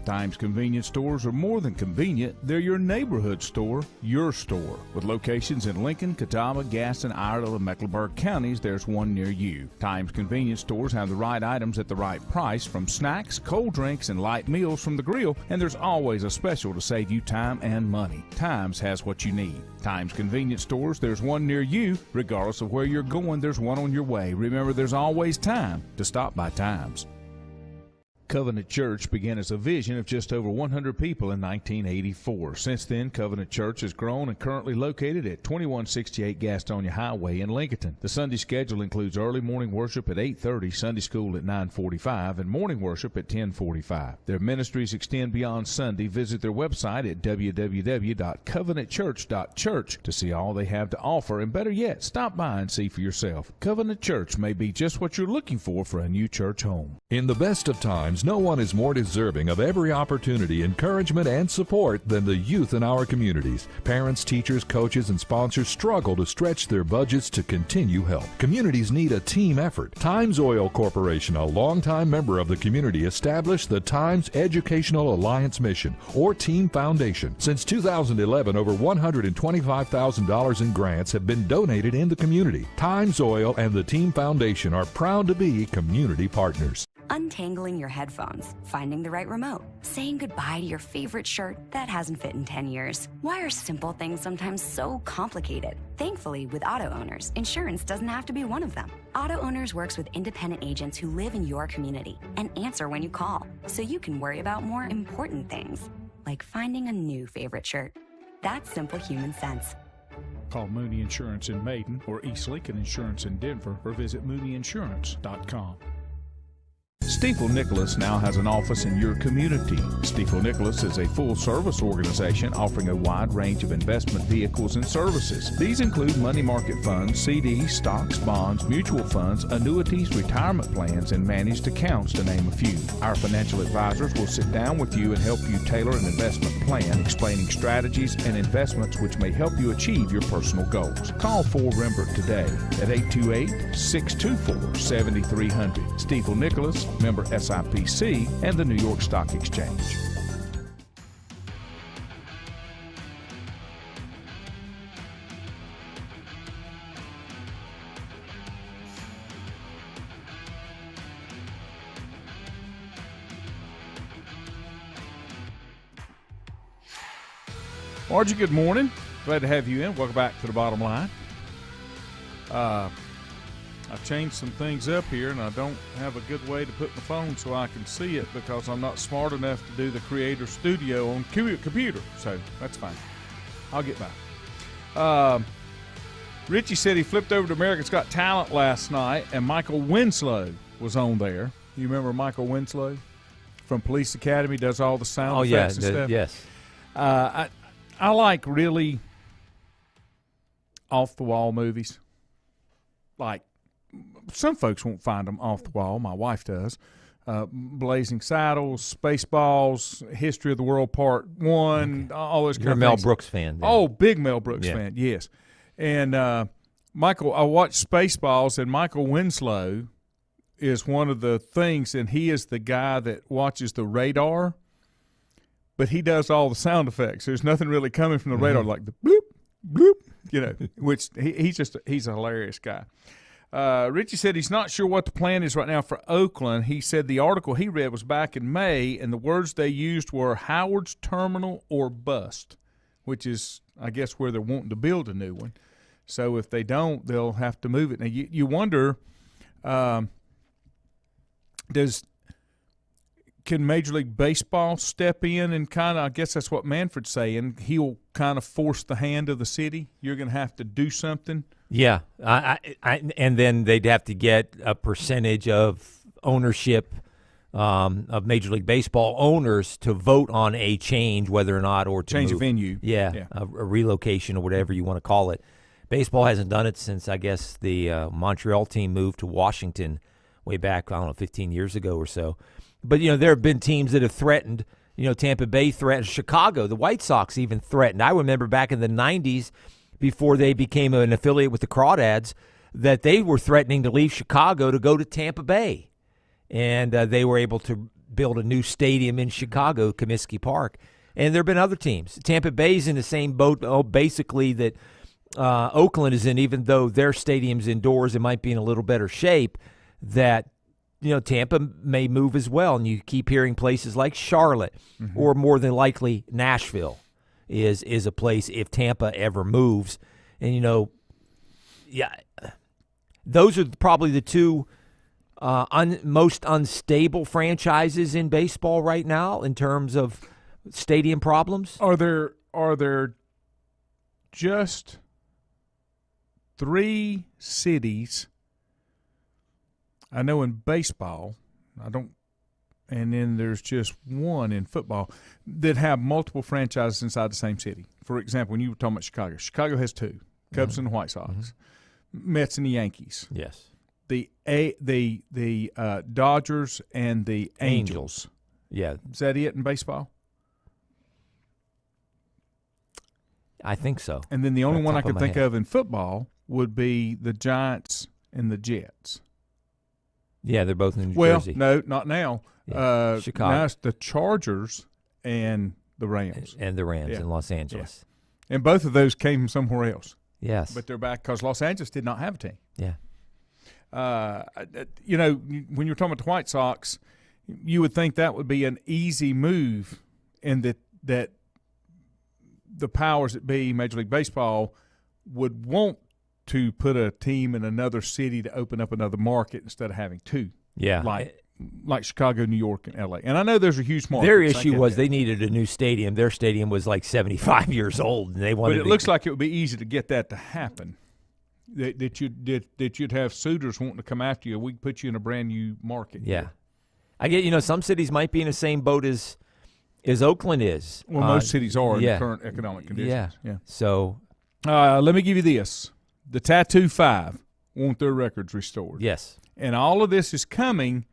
[SPEAKER 1] Times convenience stores are more than convenient. They're your neighborhood store, your store. With locations in Lincoln, Catawba, Gaston, Iredell, and Mecklenburg counties, there's one near you. Times convenience stores have the right items at the right price, from snacks, cold drinks, and light meals from the grill, and there's always a special to save you time and money. Times has what you need. Times convenience stores, there's one near you. Regardless of where you're going, there's one on your way. Remember, there's always time to stop by Times. Covenant Church began as a vision of just over 100 people in 1984. Since then, Covenant Church has grown and currently located at 2168 Gastonia Highway in Lincoln. The Sunday schedule includes early morning worship at 8:30, Sunday school at 9:45, and morning worship at 10:45. Their ministries extend beyond Sunday. Visit their website at www.covenantchurch.church to see all they have to offer, and better yet, stop by and see for yourself. Covenant Church may be just what you're looking for a new church home.
[SPEAKER 6] In the best of times, no one is more deserving of every opportunity, encouragement, and support than the youth in our communities. Parents, teachers, coaches, and sponsors struggle to stretch their budgets to continue help. Communities need a team effort. Times Oil Corporation, a longtime member of the community, established the Times Educational Alliance Mission, or Team Foundation. Since 2011, over $125,000 in grants have been donated in the community. Times Oil and the Team Foundation are proud to be community partners.
[SPEAKER 7] Untangling your headphones, finding the right remote, saying goodbye to your favorite shirt that hasn't fit in 10 years. Why are simple things sometimes so complicated? Thankfully, with auto owners, insurance doesn't have to be one of them. Auto Owners works with independent agents who live in your community and answer when you call, so you can worry about more important things, like finding a new favorite shirt. That's simple human sense.
[SPEAKER 1] Call Mooney Insurance in Maiden or East Lincoln Insurance in Denver, or visit MooneyInsurance.com. Stifel Nicholas now has an office in your community. Stifel Nicholas is a full-service organization offering a wide range of investment vehicles and services. These include money market funds, CDs, stocks, bonds, mutual funds, annuities, retirement plans, and managed accounts, to name a few. Our financial advisors will sit down with you and help you tailor an investment plan, explaining strategies and investments which may help you achieve your personal goals. Call 4 Rembert today at 828-624-7300. Stifel Nicholas, member SIPC and the New York Stock Exchange. Margie, good morning. Glad to have you in. Welcome back to the Bottom Line. I changed some things up here, and I don't have a good way to put my phone so I can see it because I'm not smart enough to do the Creator Studio on computer. So that's fine. I'll get by. Richie said he flipped over to America's Got Talent last night, and Michael Winslow was on there. You remember Michael Winslow from Police Academy? Does all the sound effects and stuff.
[SPEAKER 2] Yes.
[SPEAKER 1] I like really off-the-wall movies. Like, some folks won't find them off the wall. My wife does. Blazing Saddles, Spaceballs, History of the World Part 1, okay. All those kind of things.
[SPEAKER 2] You're a Mel Brooks fan. Then.
[SPEAKER 1] Oh, big Mel Brooks fan, yes. And I watched Spaceballs, and Michael Winslow is one of the things, and he is the guy that watches the radar, but he does all the sound effects. There's nothing really coming from the radar, like the bloop, bloop, which he's a hilarious guy. Richie said he's not sure what the plan is right now for Oakland. He said the article he read was back in May, and the words they used were Howard's Terminal or bust, which is, I guess, where they're wanting to build a new one. So if they don't, they'll have to move it. Now, you wonder, can Major League Baseball step in and kind of, I guess that's what Manfred's saying, he'll kind of force the hand of the city? You're going to have to do something?
[SPEAKER 2] Yeah, and then they'd have to get a percentage of ownership of Major League Baseball owners to vote on a change, whether or not, or to
[SPEAKER 1] change
[SPEAKER 2] move.
[SPEAKER 1] of venue.
[SPEAKER 2] Yeah, a relocation or whatever you want to call it. Baseball hasn't done it since, I guess, the Montreal team moved to Washington way back, I don't know, 15 years ago or so. But, there have been teams that have threatened. Tampa Bay threatened. Chicago, the White Sox even threatened. I remember back in the 90s, before they became an affiliate with the Crawdads, that they were threatening to leave Chicago to go to Tampa Bay. And they were able to build a new stadium in Chicago, Comiskey Park. And there have been other teams. Tampa Bay's in the same boat, basically, that Oakland is in, even though their stadium's indoors, it might be in a little better shape, that Tampa may move as well. And you keep hearing places like Charlotte or more than likely Nashville is a place if Tampa ever moves. And, those are probably the two most unstable franchises in baseball right now in terms of stadium problems.
[SPEAKER 1] Are there just 3 cities? I know in baseball, and then there's just one in football that have multiple franchises inside the same city. For example, when you were talking about Chicago has 2, Cubs and the White Sox, Mets and the Yankees.
[SPEAKER 2] Yes.
[SPEAKER 1] The Dodgers and the Angels.
[SPEAKER 2] Yeah.
[SPEAKER 1] Is that it in baseball?
[SPEAKER 2] I think so.
[SPEAKER 1] And then the only one I could think of in football would be the Giants and the Jets.
[SPEAKER 2] Yeah, they're both in New Jersey.
[SPEAKER 1] Well, no, not now.
[SPEAKER 2] Yeah. Chicago.
[SPEAKER 1] Now it's the Chargers and the Rams.
[SPEAKER 2] And the Rams in Los Angeles.
[SPEAKER 1] Yeah. And both of those came from somewhere else.
[SPEAKER 2] Yes.
[SPEAKER 1] But they're back because Los Angeles did not have a team.
[SPEAKER 2] Yeah.
[SPEAKER 1] When you're talking about the White Sox, you would think that would be an easy move, and that the powers that be, Major League Baseball, would want to put a team in another city to open up another market instead of having 2.
[SPEAKER 2] Yeah.
[SPEAKER 1] Like Chicago, New York, and L.A. And I know there's a huge market.
[SPEAKER 2] Their issue was they needed a new stadium. Their stadium was like 75 years old, and they wanted.
[SPEAKER 1] But it looks like it would be easy to get that to happen. That you'd have suitors wanting to come after you. We could put you in a brand new market.
[SPEAKER 2] Yeah, I get. Some cities might be in the same boat as Oakland is.
[SPEAKER 1] Well, most cities are in the current economic conditions.
[SPEAKER 2] Yeah. So,
[SPEAKER 1] let me give you this: the Tattoo 5 want their records restored.
[SPEAKER 2] Yes,
[SPEAKER 1] and all of this is coming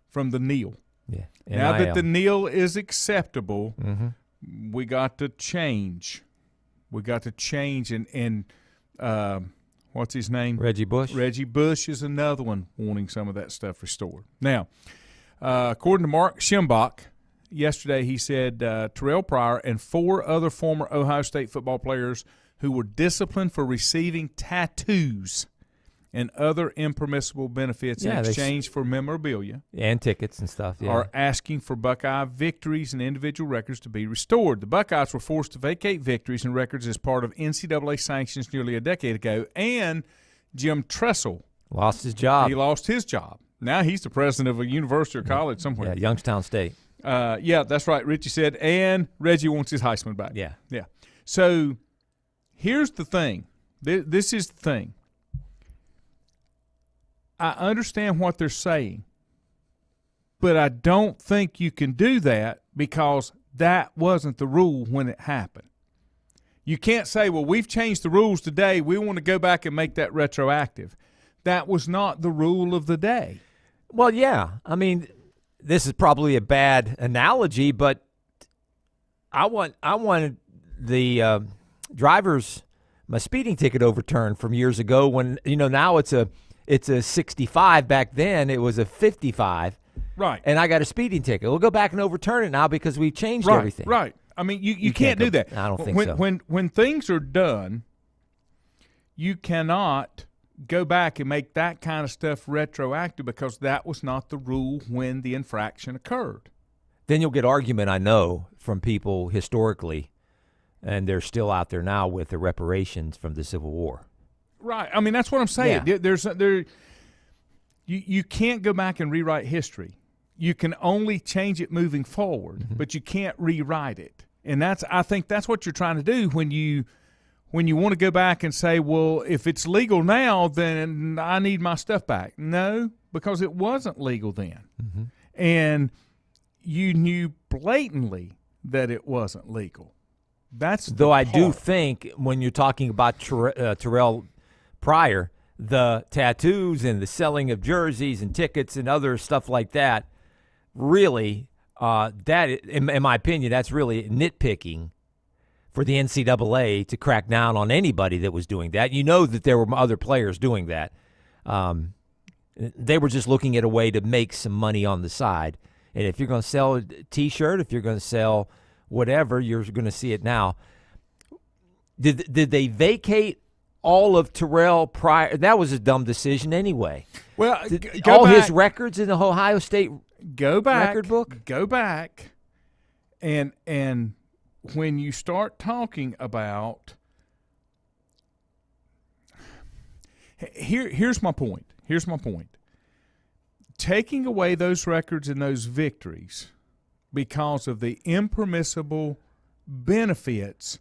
[SPEAKER 1] from the NIL.
[SPEAKER 2] Yeah.
[SPEAKER 1] Now that the NIL is acceptable, we got to change. We got to change, and what's his name?
[SPEAKER 2] Reggie Bush.
[SPEAKER 1] Reggie Bush is another one wanting some of that stuff restored. Now, according to Mark Schimbach, yesterday he said Terrell Pryor and 4 other former Ohio State football players who were disciplined for receiving tattoos and other impermissible benefits in exchange for memorabilia
[SPEAKER 2] and tickets and stuff
[SPEAKER 1] are asking for Buckeye victories and individual records to be restored. The Buckeyes were forced to vacate victories and records as part of NCAA sanctions nearly a decade ago, and Jim Tressel
[SPEAKER 2] lost his job.
[SPEAKER 1] He lost his job. Now he's the president of a university or college somewhere.
[SPEAKER 2] Yeah, Youngstown State.
[SPEAKER 1] That's right. Richie said, and Reggie wants his Heisman back.
[SPEAKER 2] Yeah.
[SPEAKER 1] So here's the thing. This is the thing. I understand what they're saying, but I don't think you can do that because that wasn't the rule when it happened. You can't say, well, we've changed the rules today. We want to go back and make that retroactive. That was not the rule of the day.
[SPEAKER 2] Well, yeah. I mean, this is probably a bad analogy, but I wanted the my speeding ticket overturned from years ago when, now it's a 65. Back then it was a 55.
[SPEAKER 1] Right.
[SPEAKER 2] And I got a speeding ticket. We'll go back and overturn it now because we've changed everything.
[SPEAKER 1] Right. I mean, you can't do that.
[SPEAKER 2] I don't think so.
[SPEAKER 1] When things are done, you cannot go back and make that kind of stuff retroactive because that was not the rule when the infraction occurred.
[SPEAKER 2] Then you'll get argument, I know, from people historically, and they're still out there now with the reparations from the Civil War.
[SPEAKER 1] Right. I mean, that's what I'm saying.
[SPEAKER 2] Yeah.
[SPEAKER 1] You can't go back and rewrite history. You can only change it moving forward, but you can't rewrite it. And I think that's what you're trying to do when you want to go back and say, well, if it's legal now, then I need my stuff back. No, because it wasn't legal then. And you knew blatantly that it wasn't legal. That's
[SPEAKER 2] Though I do think when you're talking about Terrell Pryor, the tattoos and the selling of jerseys and tickets and other stuff like that, really, in my opinion, that's really nitpicking for the NCAA to crack down on anybody that was doing that. You know that there were other players doing that. They were just looking at a way to make some money on the side. And if you're going to sell a T-shirt, if you're going to sell whatever, you're going to see it now. Did they vacate all of Terrell prior? That was a dumb decision anyway.
[SPEAKER 1] Well,
[SPEAKER 2] all his records in the Ohio State record book?
[SPEAKER 1] Go back, and when you start talking about here's my point. Here's my point. Taking away those records and those victories because of the impermissible benefits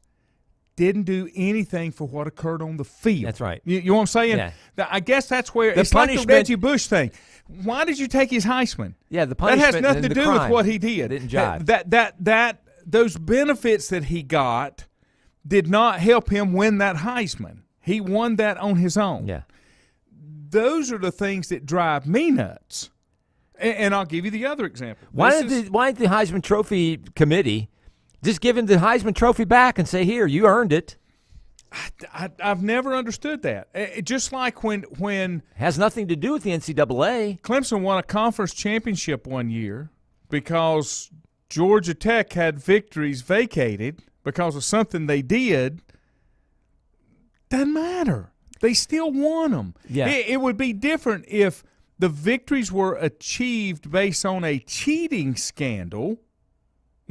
[SPEAKER 1] didn't do anything for what occurred on the field.
[SPEAKER 2] That's right.
[SPEAKER 1] You know what I'm saying?
[SPEAKER 2] Yeah.
[SPEAKER 1] I guess that's where it's like the Reggie Bush thing. Why did you take his Heisman?
[SPEAKER 2] Yeah, the punishment
[SPEAKER 1] that has nothing to do with what he did.
[SPEAKER 2] Didn't jive.
[SPEAKER 1] Those benefits that he got did not help him win that Heisman. He won that on his own.
[SPEAKER 2] Yeah.
[SPEAKER 1] Those are the things that drive me nuts. And I'll give you the other example.
[SPEAKER 2] Why didn't the Heisman Trophy committee just give him the Heisman Trophy back and say, here, you earned it?
[SPEAKER 1] I've never understood that. Just like when
[SPEAKER 2] has nothing to do with the NCAA.
[SPEAKER 1] Clemson won a conference championship one year because Georgia Tech had victories vacated because of something they did. Doesn't matter. They still won them.
[SPEAKER 2] Yeah.
[SPEAKER 1] It would be different if the victories were achieved based on a cheating scandal,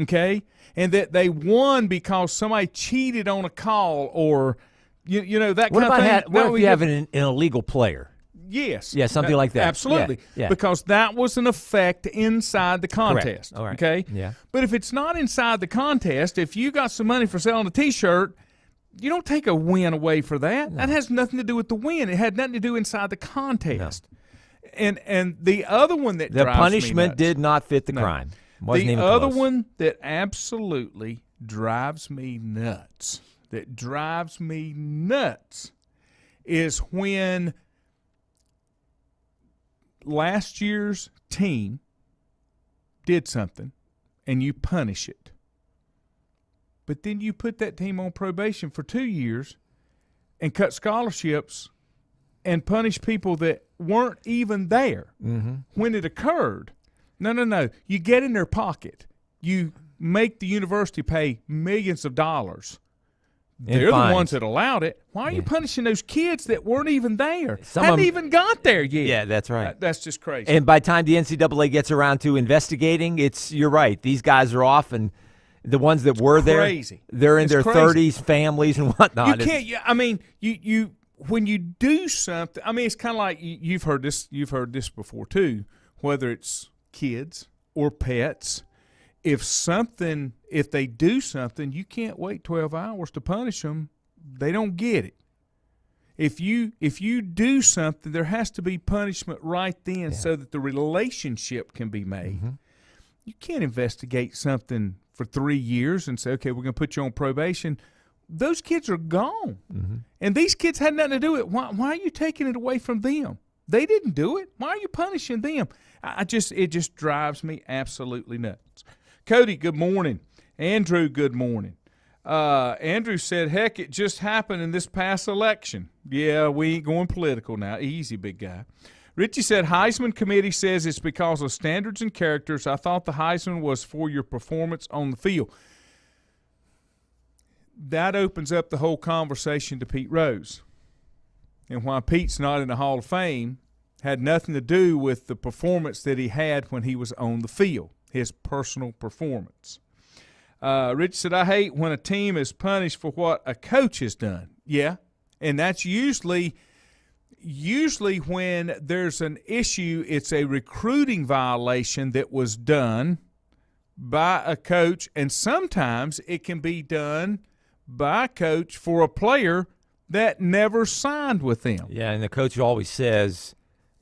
[SPEAKER 1] okay, and that they won because somebody cheated on a call or, you know, that kind of thing.
[SPEAKER 2] What if you have an illegal player?
[SPEAKER 1] Yes.
[SPEAKER 2] Yeah, something like that.
[SPEAKER 1] Absolutely.
[SPEAKER 2] Yeah.
[SPEAKER 1] Because that was an effect inside the contest.
[SPEAKER 2] All right.
[SPEAKER 1] Okay?
[SPEAKER 2] Yeah.
[SPEAKER 1] But if it's not inside the contest, if you got some money for selling a T-shirt, you don't take a win away for that. No. That has nothing to do with the win. It had nothing to do inside the contest. No. And the other one that
[SPEAKER 2] the
[SPEAKER 1] drives
[SPEAKER 2] punishment
[SPEAKER 1] me nuts,
[SPEAKER 2] did not fit the crime. Wasn't
[SPEAKER 1] the
[SPEAKER 2] even
[SPEAKER 1] other
[SPEAKER 2] close.
[SPEAKER 1] one that absolutely drives me nuts, is when last year's team did something and you punish it. But then you put that team on probation for 2 years and cut scholarships and punish people that weren't even there when it occurred. No. You get in their pocket. You make the university pay millions of dollars. They're the ones that allowed it. Why are you punishing those kids that weren't even there? Hadn't even got there yet.
[SPEAKER 2] Yeah, that's right.
[SPEAKER 1] That's just crazy.
[SPEAKER 2] And by the time the NCAA gets around to investigating, you're right. These guys are off, and the ones that were there, they're in their 30s, families and whatnot.
[SPEAKER 1] You can't. I mean, you when you do something. I mean, it's kind of like you've heard this. You've heard this before too. Whether it's kids or pets. If they do something, you can't wait 12 hours to punish them. They don't get it. If you do something, there has to be punishment right then so that the relationship can be made. You can't investigate something for 3 years and say, okay, we're going to put you on probation. Those kids are gone. And these kids had nothing to do with it. Why are you taking it away from them? They didn't do it. Why are you punishing them? It just drives me absolutely nuts. Cody, good morning. Andrew, good morning. Andrew said, heck, it just happened in this past election. Yeah, we ain't going political now. Easy, big guy. Richie said, Heisman committee says it's because of standards and characters. I thought the Heisman was for your performance on the field. That opens up the whole conversation to Pete Rose. And why Pete's not in the Hall of Fame had nothing to do with the performance that he had when he was on the field. His personal performance. Rich said, I hate when a team is punished for what a coach has done. Yeah, and that's usually when there's an issue, it's a recruiting violation that was done by a coach, and sometimes it can be done by a coach for a player that never signed with them.
[SPEAKER 2] Yeah, and the coach always says,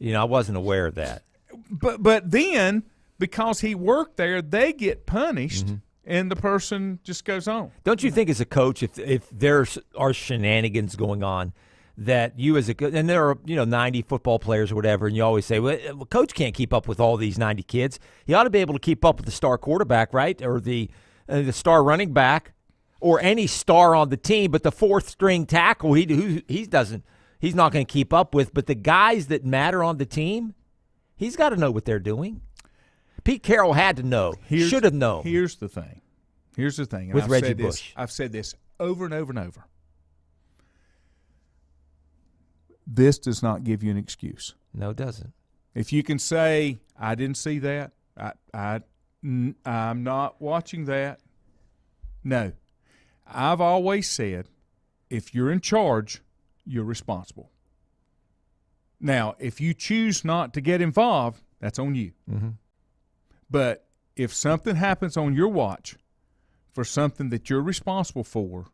[SPEAKER 2] I wasn't aware of that.
[SPEAKER 1] But then – because he worked there, they get punished, and the person just goes on.
[SPEAKER 2] Don't you think as a coach, if there are shenanigans going on, that you as a – and there are, 90 football players or whatever, and you always say, well, coach can't keep up with all these 90 kids. He ought to be able to keep up with the star quarterback, right, or the star running back or any star on the team, but the fourth-string tackle, he's not going to keep up with. But the guys that matter on the team, he's got to know what they're doing. Pete Carroll had to know, should have known.
[SPEAKER 1] Here's the thing. And
[SPEAKER 2] with Reggie Bush.
[SPEAKER 1] I've said this over and over and over. This does not give you an excuse.
[SPEAKER 2] No, it doesn't.
[SPEAKER 1] If you can say, I didn't see that, I'm not watching that. No. I've always said, if you're in charge, you're responsible. Now, if you choose not to get involved, that's on you.
[SPEAKER 2] Mm-hmm.
[SPEAKER 1] But if something happens on your watch for something that you're responsible for,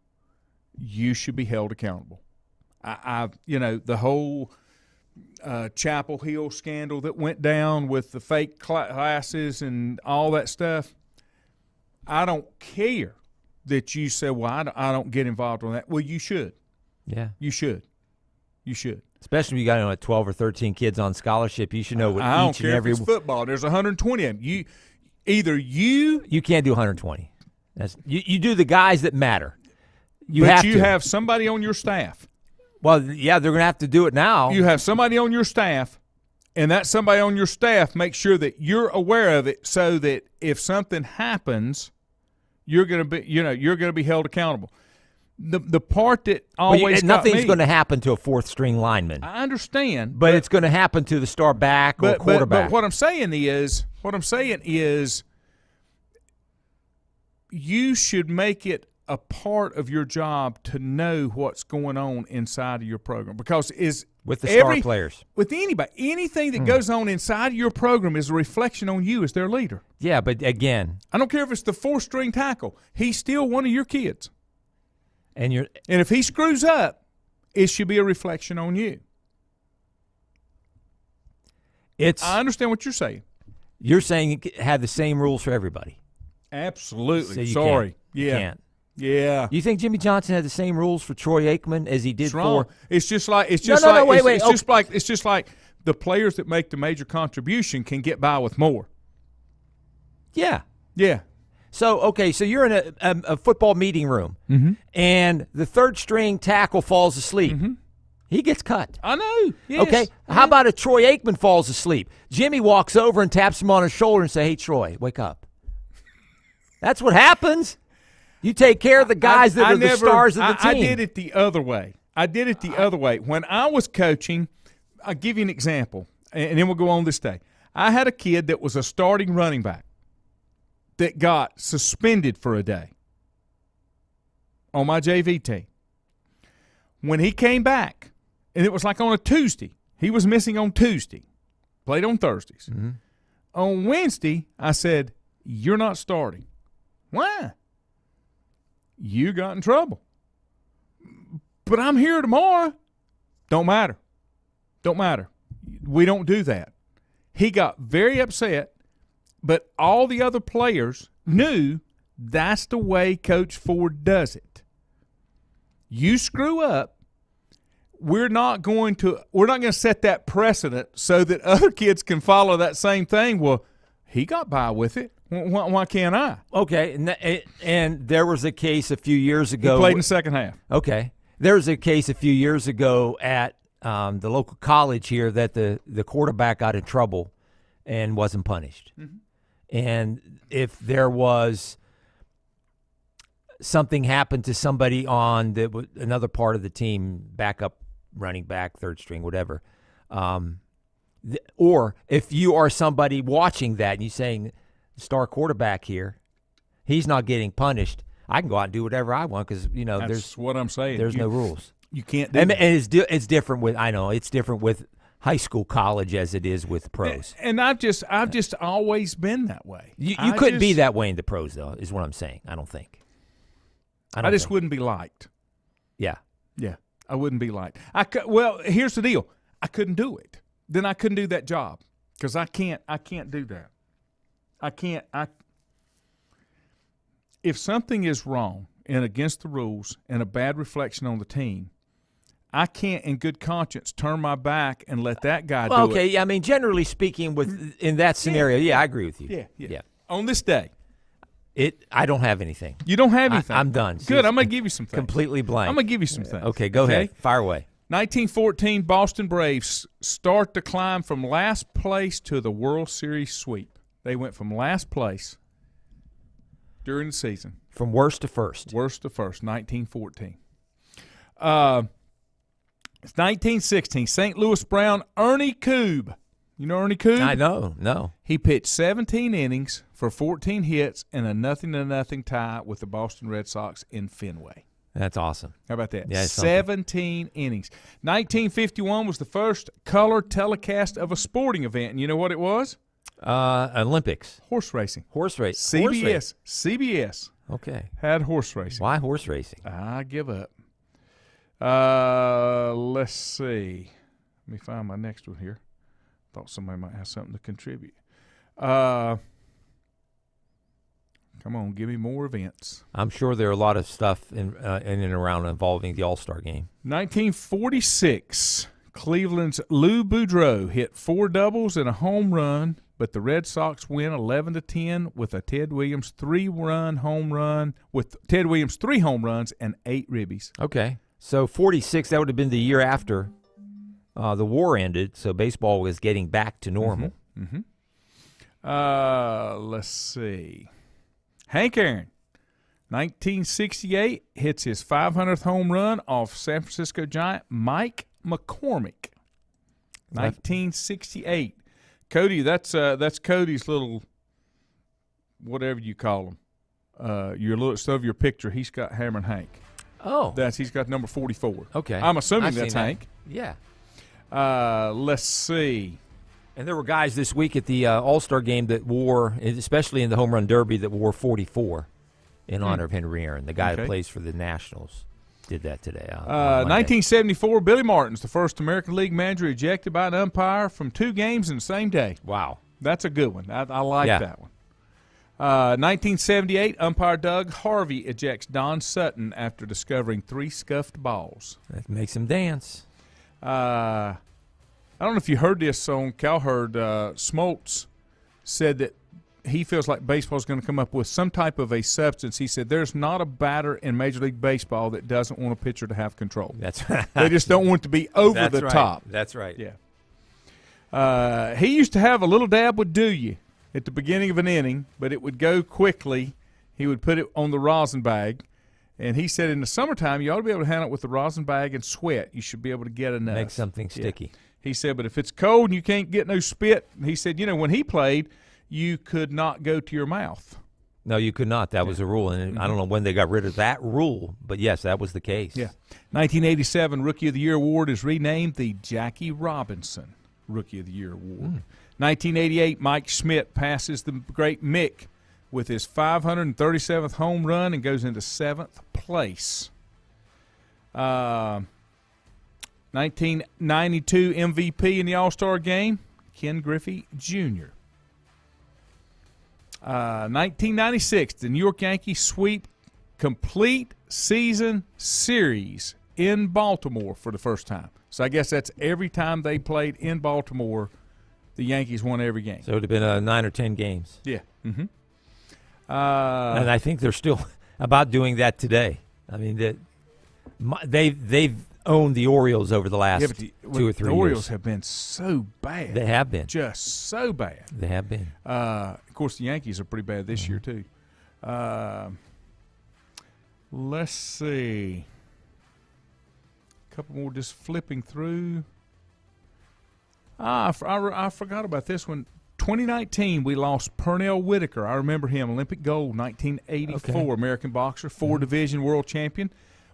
[SPEAKER 1] you should be held accountable. The whole Chapel Hill scandal that went down with the fake classes and all that stuff, I don't care that you say, well, I don't get involved on that. Well, you should.
[SPEAKER 2] Yeah.
[SPEAKER 1] You should.
[SPEAKER 2] Especially if you got 12 or 13 kids on scholarship, you should know what
[SPEAKER 1] I
[SPEAKER 2] each
[SPEAKER 1] don't care
[SPEAKER 2] and every
[SPEAKER 1] if it's football. There's 120 of them. You
[SPEAKER 2] can't do 120. You do the guys that matter. You
[SPEAKER 1] have somebody on your staff.
[SPEAKER 2] Well, yeah, they're going to have to do it now.
[SPEAKER 1] You have somebody on your staff, and that somebody on your staff makes sure that you're aware of it, so that if something happens, you're going to be held accountable. The part that always
[SPEAKER 2] nothing's going to happen to a fourth string lineman.
[SPEAKER 1] I understand,
[SPEAKER 2] but it's going to happen to the star back or quarterback.
[SPEAKER 1] But what I'm saying is, you should make it a part of your job to know what's going on inside of your program, because
[SPEAKER 2] with the star players,
[SPEAKER 1] with anybody, anything that goes on inside of your program is a reflection on you as their leader.
[SPEAKER 2] Yeah, but again,
[SPEAKER 1] I don't care if it's the fourth-string tackle; he's still one of your kids. And if he screws up, it should be a reflection on you. I understand what you're saying.
[SPEAKER 2] You're saying you have the same rules for everybody.
[SPEAKER 1] Absolutely.
[SPEAKER 2] So
[SPEAKER 1] Sorry.
[SPEAKER 2] You can't.
[SPEAKER 1] Yeah.
[SPEAKER 2] You think Jimmy Johnson had the same rules for Troy Aikman as he did for?
[SPEAKER 1] It's just like it's just like the players that make the major contribution can get by with more.
[SPEAKER 2] Yeah.
[SPEAKER 1] Yeah.
[SPEAKER 2] So you're in a football meeting room, and the third-string tackle falls asleep.
[SPEAKER 1] Mm-hmm.
[SPEAKER 2] He gets cut.
[SPEAKER 1] I know. Yes.
[SPEAKER 2] Okay. Yeah. How about if Troy Aikman falls asleep? Jimmy walks over and taps him on his shoulder and say, "Hey, Troy, wake up." That's what happens. You take care of the guys that are the stars of the team.
[SPEAKER 1] I did it the other way. When I was coaching, I'll give you an example, and then we'll go on this day. I had a kid that was a starting running back that got suspended for a day on my JV team. When he came back, and it was like on a Tuesday, he was missing on Tuesday, played on Thursdays.
[SPEAKER 2] Mm-hmm.
[SPEAKER 1] On Wednesday, I said, "You're not starting." Why? You got in trouble. But I'm here tomorrow. Don't matter. We don't do that. He got very upset, but all the other players knew that's the way Coach Ford does it. You screw up, we're not going to set that precedent so that other kids can follow that same thing. Well, he got by with it. Why can't I?
[SPEAKER 2] Okay, and there was a case a few years ago.
[SPEAKER 1] He played in the second half.
[SPEAKER 2] Okay. There was a case a few years ago at the local college here that the quarterback got in trouble and wasn't punished. Mm-hmm. And if there was something happened to somebody on another part of the team, backup running back, third string, whatever, or if you are somebody watching that and you're saying – star quarterback here, he's not getting punished, I can go out and do whatever I want because
[SPEAKER 1] that's
[SPEAKER 2] there's
[SPEAKER 1] what I'm saying.
[SPEAKER 2] There's no rules.
[SPEAKER 1] You can't do
[SPEAKER 2] and
[SPEAKER 1] that.
[SPEAKER 2] It's different with it's different with high school, college as it is with pros.
[SPEAKER 1] And I've just always been that way.
[SPEAKER 2] You couldn't be that way in the pros though, is what I'm saying. I don't think.
[SPEAKER 1] I just wouldn't be liked.
[SPEAKER 2] Yeah,
[SPEAKER 1] I wouldn't be liked. Well, here's the deal. I couldn't do it. Then I couldn't do that job because I can't do that. If something is wrong and against the rules and a bad reflection on the team, I can't in good conscience turn my back and let that guy
[SPEAKER 2] Well,
[SPEAKER 1] do
[SPEAKER 2] okay,
[SPEAKER 1] it.
[SPEAKER 2] yeah, I mean, generally speaking, in that scenario, yeah, I agree with you.
[SPEAKER 1] Yeah. On this day.
[SPEAKER 2] I don't have anything.
[SPEAKER 1] You don't have anything?
[SPEAKER 2] I'm done.
[SPEAKER 1] Good. I'm going to give you some things.
[SPEAKER 2] Completely blank.
[SPEAKER 1] I'm going to give you some things.
[SPEAKER 2] Okay, go ahead. Fire away.
[SPEAKER 1] 1914 Boston Braves start to climb from last place to the World Series sweep. They went from last place during the season.
[SPEAKER 2] From worst to first.
[SPEAKER 1] Worst to first, 1914. It's 1916. St. Louis Brown, Ernie Koob. You know Ernie Koob?
[SPEAKER 2] I know. No.
[SPEAKER 1] He pitched 17 innings for 14 hits and a 0-0 tie with the Boston Red Sox in Fenway.
[SPEAKER 2] That's awesome.
[SPEAKER 1] How about that?
[SPEAKER 2] Yeah,
[SPEAKER 1] 17 innings. 1951 was the first color telecast of a sporting event. And you know what it was?
[SPEAKER 2] Olympics.
[SPEAKER 1] Horse racing.
[SPEAKER 2] Horse race.
[SPEAKER 1] CBS.
[SPEAKER 2] Okay.
[SPEAKER 1] Had horse racing.
[SPEAKER 2] Why horse racing?
[SPEAKER 1] I give up. Let's see. Let me find my next one here. Thought somebody might have something to contribute. Come on, give me more events.
[SPEAKER 2] I'm sure there are a lot of stuff in and around involving the All-Star game.
[SPEAKER 1] 1946, Cleveland's Lou Boudreau hit 4 doubles and a home run, but the Red Sox win 11-10 with a Ted Williams 3-run home run, with Ted Williams 3 home runs and 8 ribbies.
[SPEAKER 2] Okay. So 46, that would have been the year after the war ended, so baseball was getting back to normal.
[SPEAKER 1] Let's see. Hank Aaron, 1968, hits his 500th home run off San Francisco Giant Mike McCormick. 1968. Cody, that's Cody's little, whatever you call him. Your little stuff, your picture. He's got Hammer and Hank.
[SPEAKER 2] Oh,
[SPEAKER 1] He's got number 44.
[SPEAKER 2] Okay,
[SPEAKER 1] I'm assuming that's Hank.
[SPEAKER 2] Yeah.
[SPEAKER 1] Let's see.
[SPEAKER 2] And there were guys this week at the All-Star game that wore, especially in the Home Run Derby, that wore 44 in honor of Henry Aaron. The guy that plays for the Nationals did that today.
[SPEAKER 1] 1974, Billy Martin's the first American League manager ejected by an umpire from 2 games in the same day.
[SPEAKER 2] Wow.
[SPEAKER 1] That's a good one. I like that one. 1978, umpire Doug Harvey ejects Don Sutton after discovering 3 scuffed balls.
[SPEAKER 2] That makes him dance.
[SPEAKER 1] I don't know if you heard this on Cowherd. Smoltz said that he feels like baseball is going to come up with some type of a substance. He said there's not a batter in Major League Baseball that doesn't want a pitcher to have control.
[SPEAKER 2] That's right.
[SPEAKER 1] They just don't want to be over the top.
[SPEAKER 2] That's right.
[SPEAKER 1] Yeah. He used to have a little dab would do you at the beginning of an inning, but it would go quickly. He would put it on the rosin bag. And he said in the summertime, you ought to be able to handle it with the rosin bag and sweat. You should be able to get enough.
[SPEAKER 2] Make something sticky.
[SPEAKER 1] Yeah. He said, but if it's cold and you can't get no spit, he said, when he played, you could not go to your mouth.
[SPEAKER 2] No, you could not. That was a rule. And I don't know when they got rid of that rule, but yes, that was the case.
[SPEAKER 1] Yeah. 1987 Rookie of the Year Award is renamed the Jackie Robinson Rookie of the Year Award. 1988, Mike Schmidt passes the great Mick with his 537th home run and goes into 7th place. 1992 MVP in the All-Star game, Ken Griffey Jr. 1996, the New York Yankees sweep complete season series in Baltimore for the first time. So I guess that's every time they played in Baltimore, the Yankees won every game.
[SPEAKER 2] So it would have been 9 or 10 games.
[SPEAKER 1] Yeah.
[SPEAKER 2] And I think they're still about doing that today. I mean, they've owned the Orioles over the last 2 or 3 years.
[SPEAKER 1] The Orioles have been so bad.
[SPEAKER 2] They have been.
[SPEAKER 1] Just so bad.
[SPEAKER 2] They have been.
[SPEAKER 1] Of course, the Yankees are pretty bad this year, too. Let's see. A couple more just flipping through. I forgot about this one. 2019, we lost Pernell Whitaker. I remember him. Olympic gold, 1984, American boxer, 4-division world champion.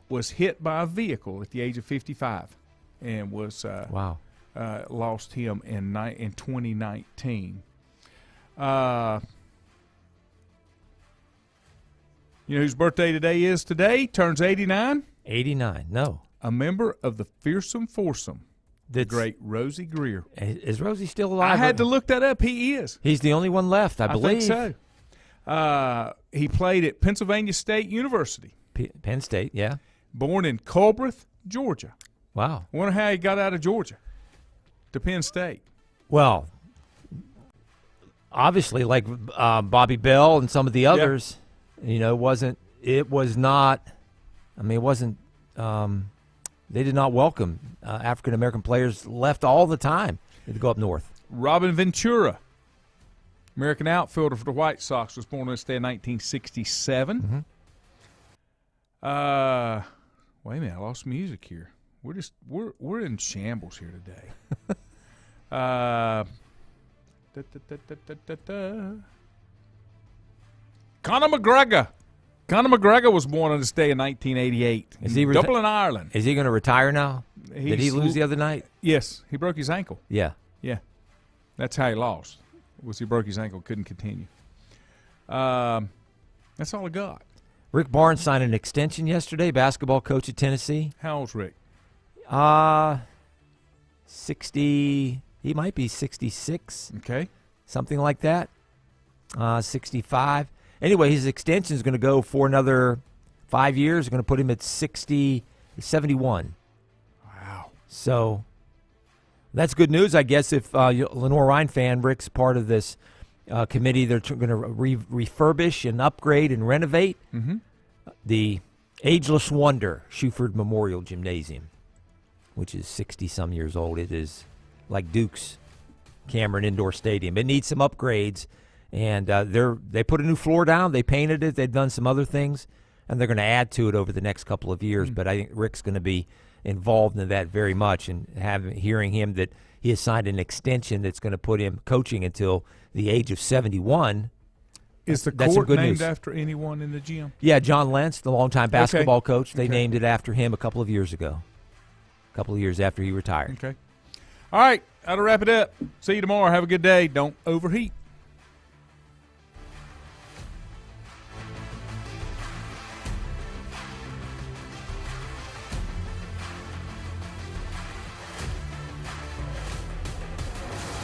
[SPEAKER 1] Was hit by a vehicle at the age of 55 and was lost him in 2019. You know whose birthday today is today? Turns 89.
[SPEAKER 2] 89, no.
[SPEAKER 1] A member of the Fearsome Foursome, the great Rosie Greer.
[SPEAKER 2] Is Rosie still alive?
[SPEAKER 1] I had to look that up. He is.
[SPEAKER 2] He's the only one left, I believe.
[SPEAKER 1] I think so. He played at Pennsylvania State University.
[SPEAKER 2] Penn State, yeah.
[SPEAKER 1] Born in Culbreth, Georgia.
[SPEAKER 2] Wow.
[SPEAKER 1] Wonder how he got out of Georgia to Penn State.
[SPEAKER 2] Well, obviously, like Bobby Bell and some of the others, they did not welcome African-American players left all the time to go up north.
[SPEAKER 1] Robin Ventura, American outfielder for the White Sox, was born on this day in 1967. Wait a minute, I lost music here. We're in shambles here today. Conor McGregor. Conor McGregor was born on this day in 1988.
[SPEAKER 2] Is he
[SPEAKER 1] Dublin, Ireland.
[SPEAKER 2] Is he going to retire now? Did he lose the other night?
[SPEAKER 1] Yes, he broke his ankle.
[SPEAKER 2] Yeah.
[SPEAKER 1] Yeah, that's how he lost. Was he broke his ankle, couldn't continue. That's all I got.
[SPEAKER 2] Rick Barnes signed an extension yesterday, basketball coach at Tennessee.
[SPEAKER 1] How old's Rick?
[SPEAKER 2] 60. He might be 66.
[SPEAKER 1] Okay.
[SPEAKER 2] Something like that. 65. Anyway, his extension is going to go for another 5 years. Going to put him at 71.
[SPEAKER 1] Wow.
[SPEAKER 2] So that's good news, I guess. If Lenore Ryan fan, Rick's part of this committee, they're going to refurbish and upgrade and renovate the Ageless Wonder Shuford Memorial Gymnasium, which is 60-some years old. It is like Duke's Cameron Indoor Stadium. It needs some upgrades, and they put a new floor down. They painted it. They've done some other things, and they're going to add to it over the next couple of years. But I think Rick's going to be involved in that very much, and hearing him that he has signed an extension that's going to put him coaching until the age of 71.
[SPEAKER 1] Is the
[SPEAKER 2] that's
[SPEAKER 1] court
[SPEAKER 2] good
[SPEAKER 1] named
[SPEAKER 2] news.
[SPEAKER 1] after anyone in the gym?
[SPEAKER 2] Yeah, John Lentz, the longtime basketball coach. They named it after him a couple of years ago, a couple of years after he retired.
[SPEAKER 1] Okay. All right, that'll wrap it up. See you tomorrow. Have a good day. Don't overheat.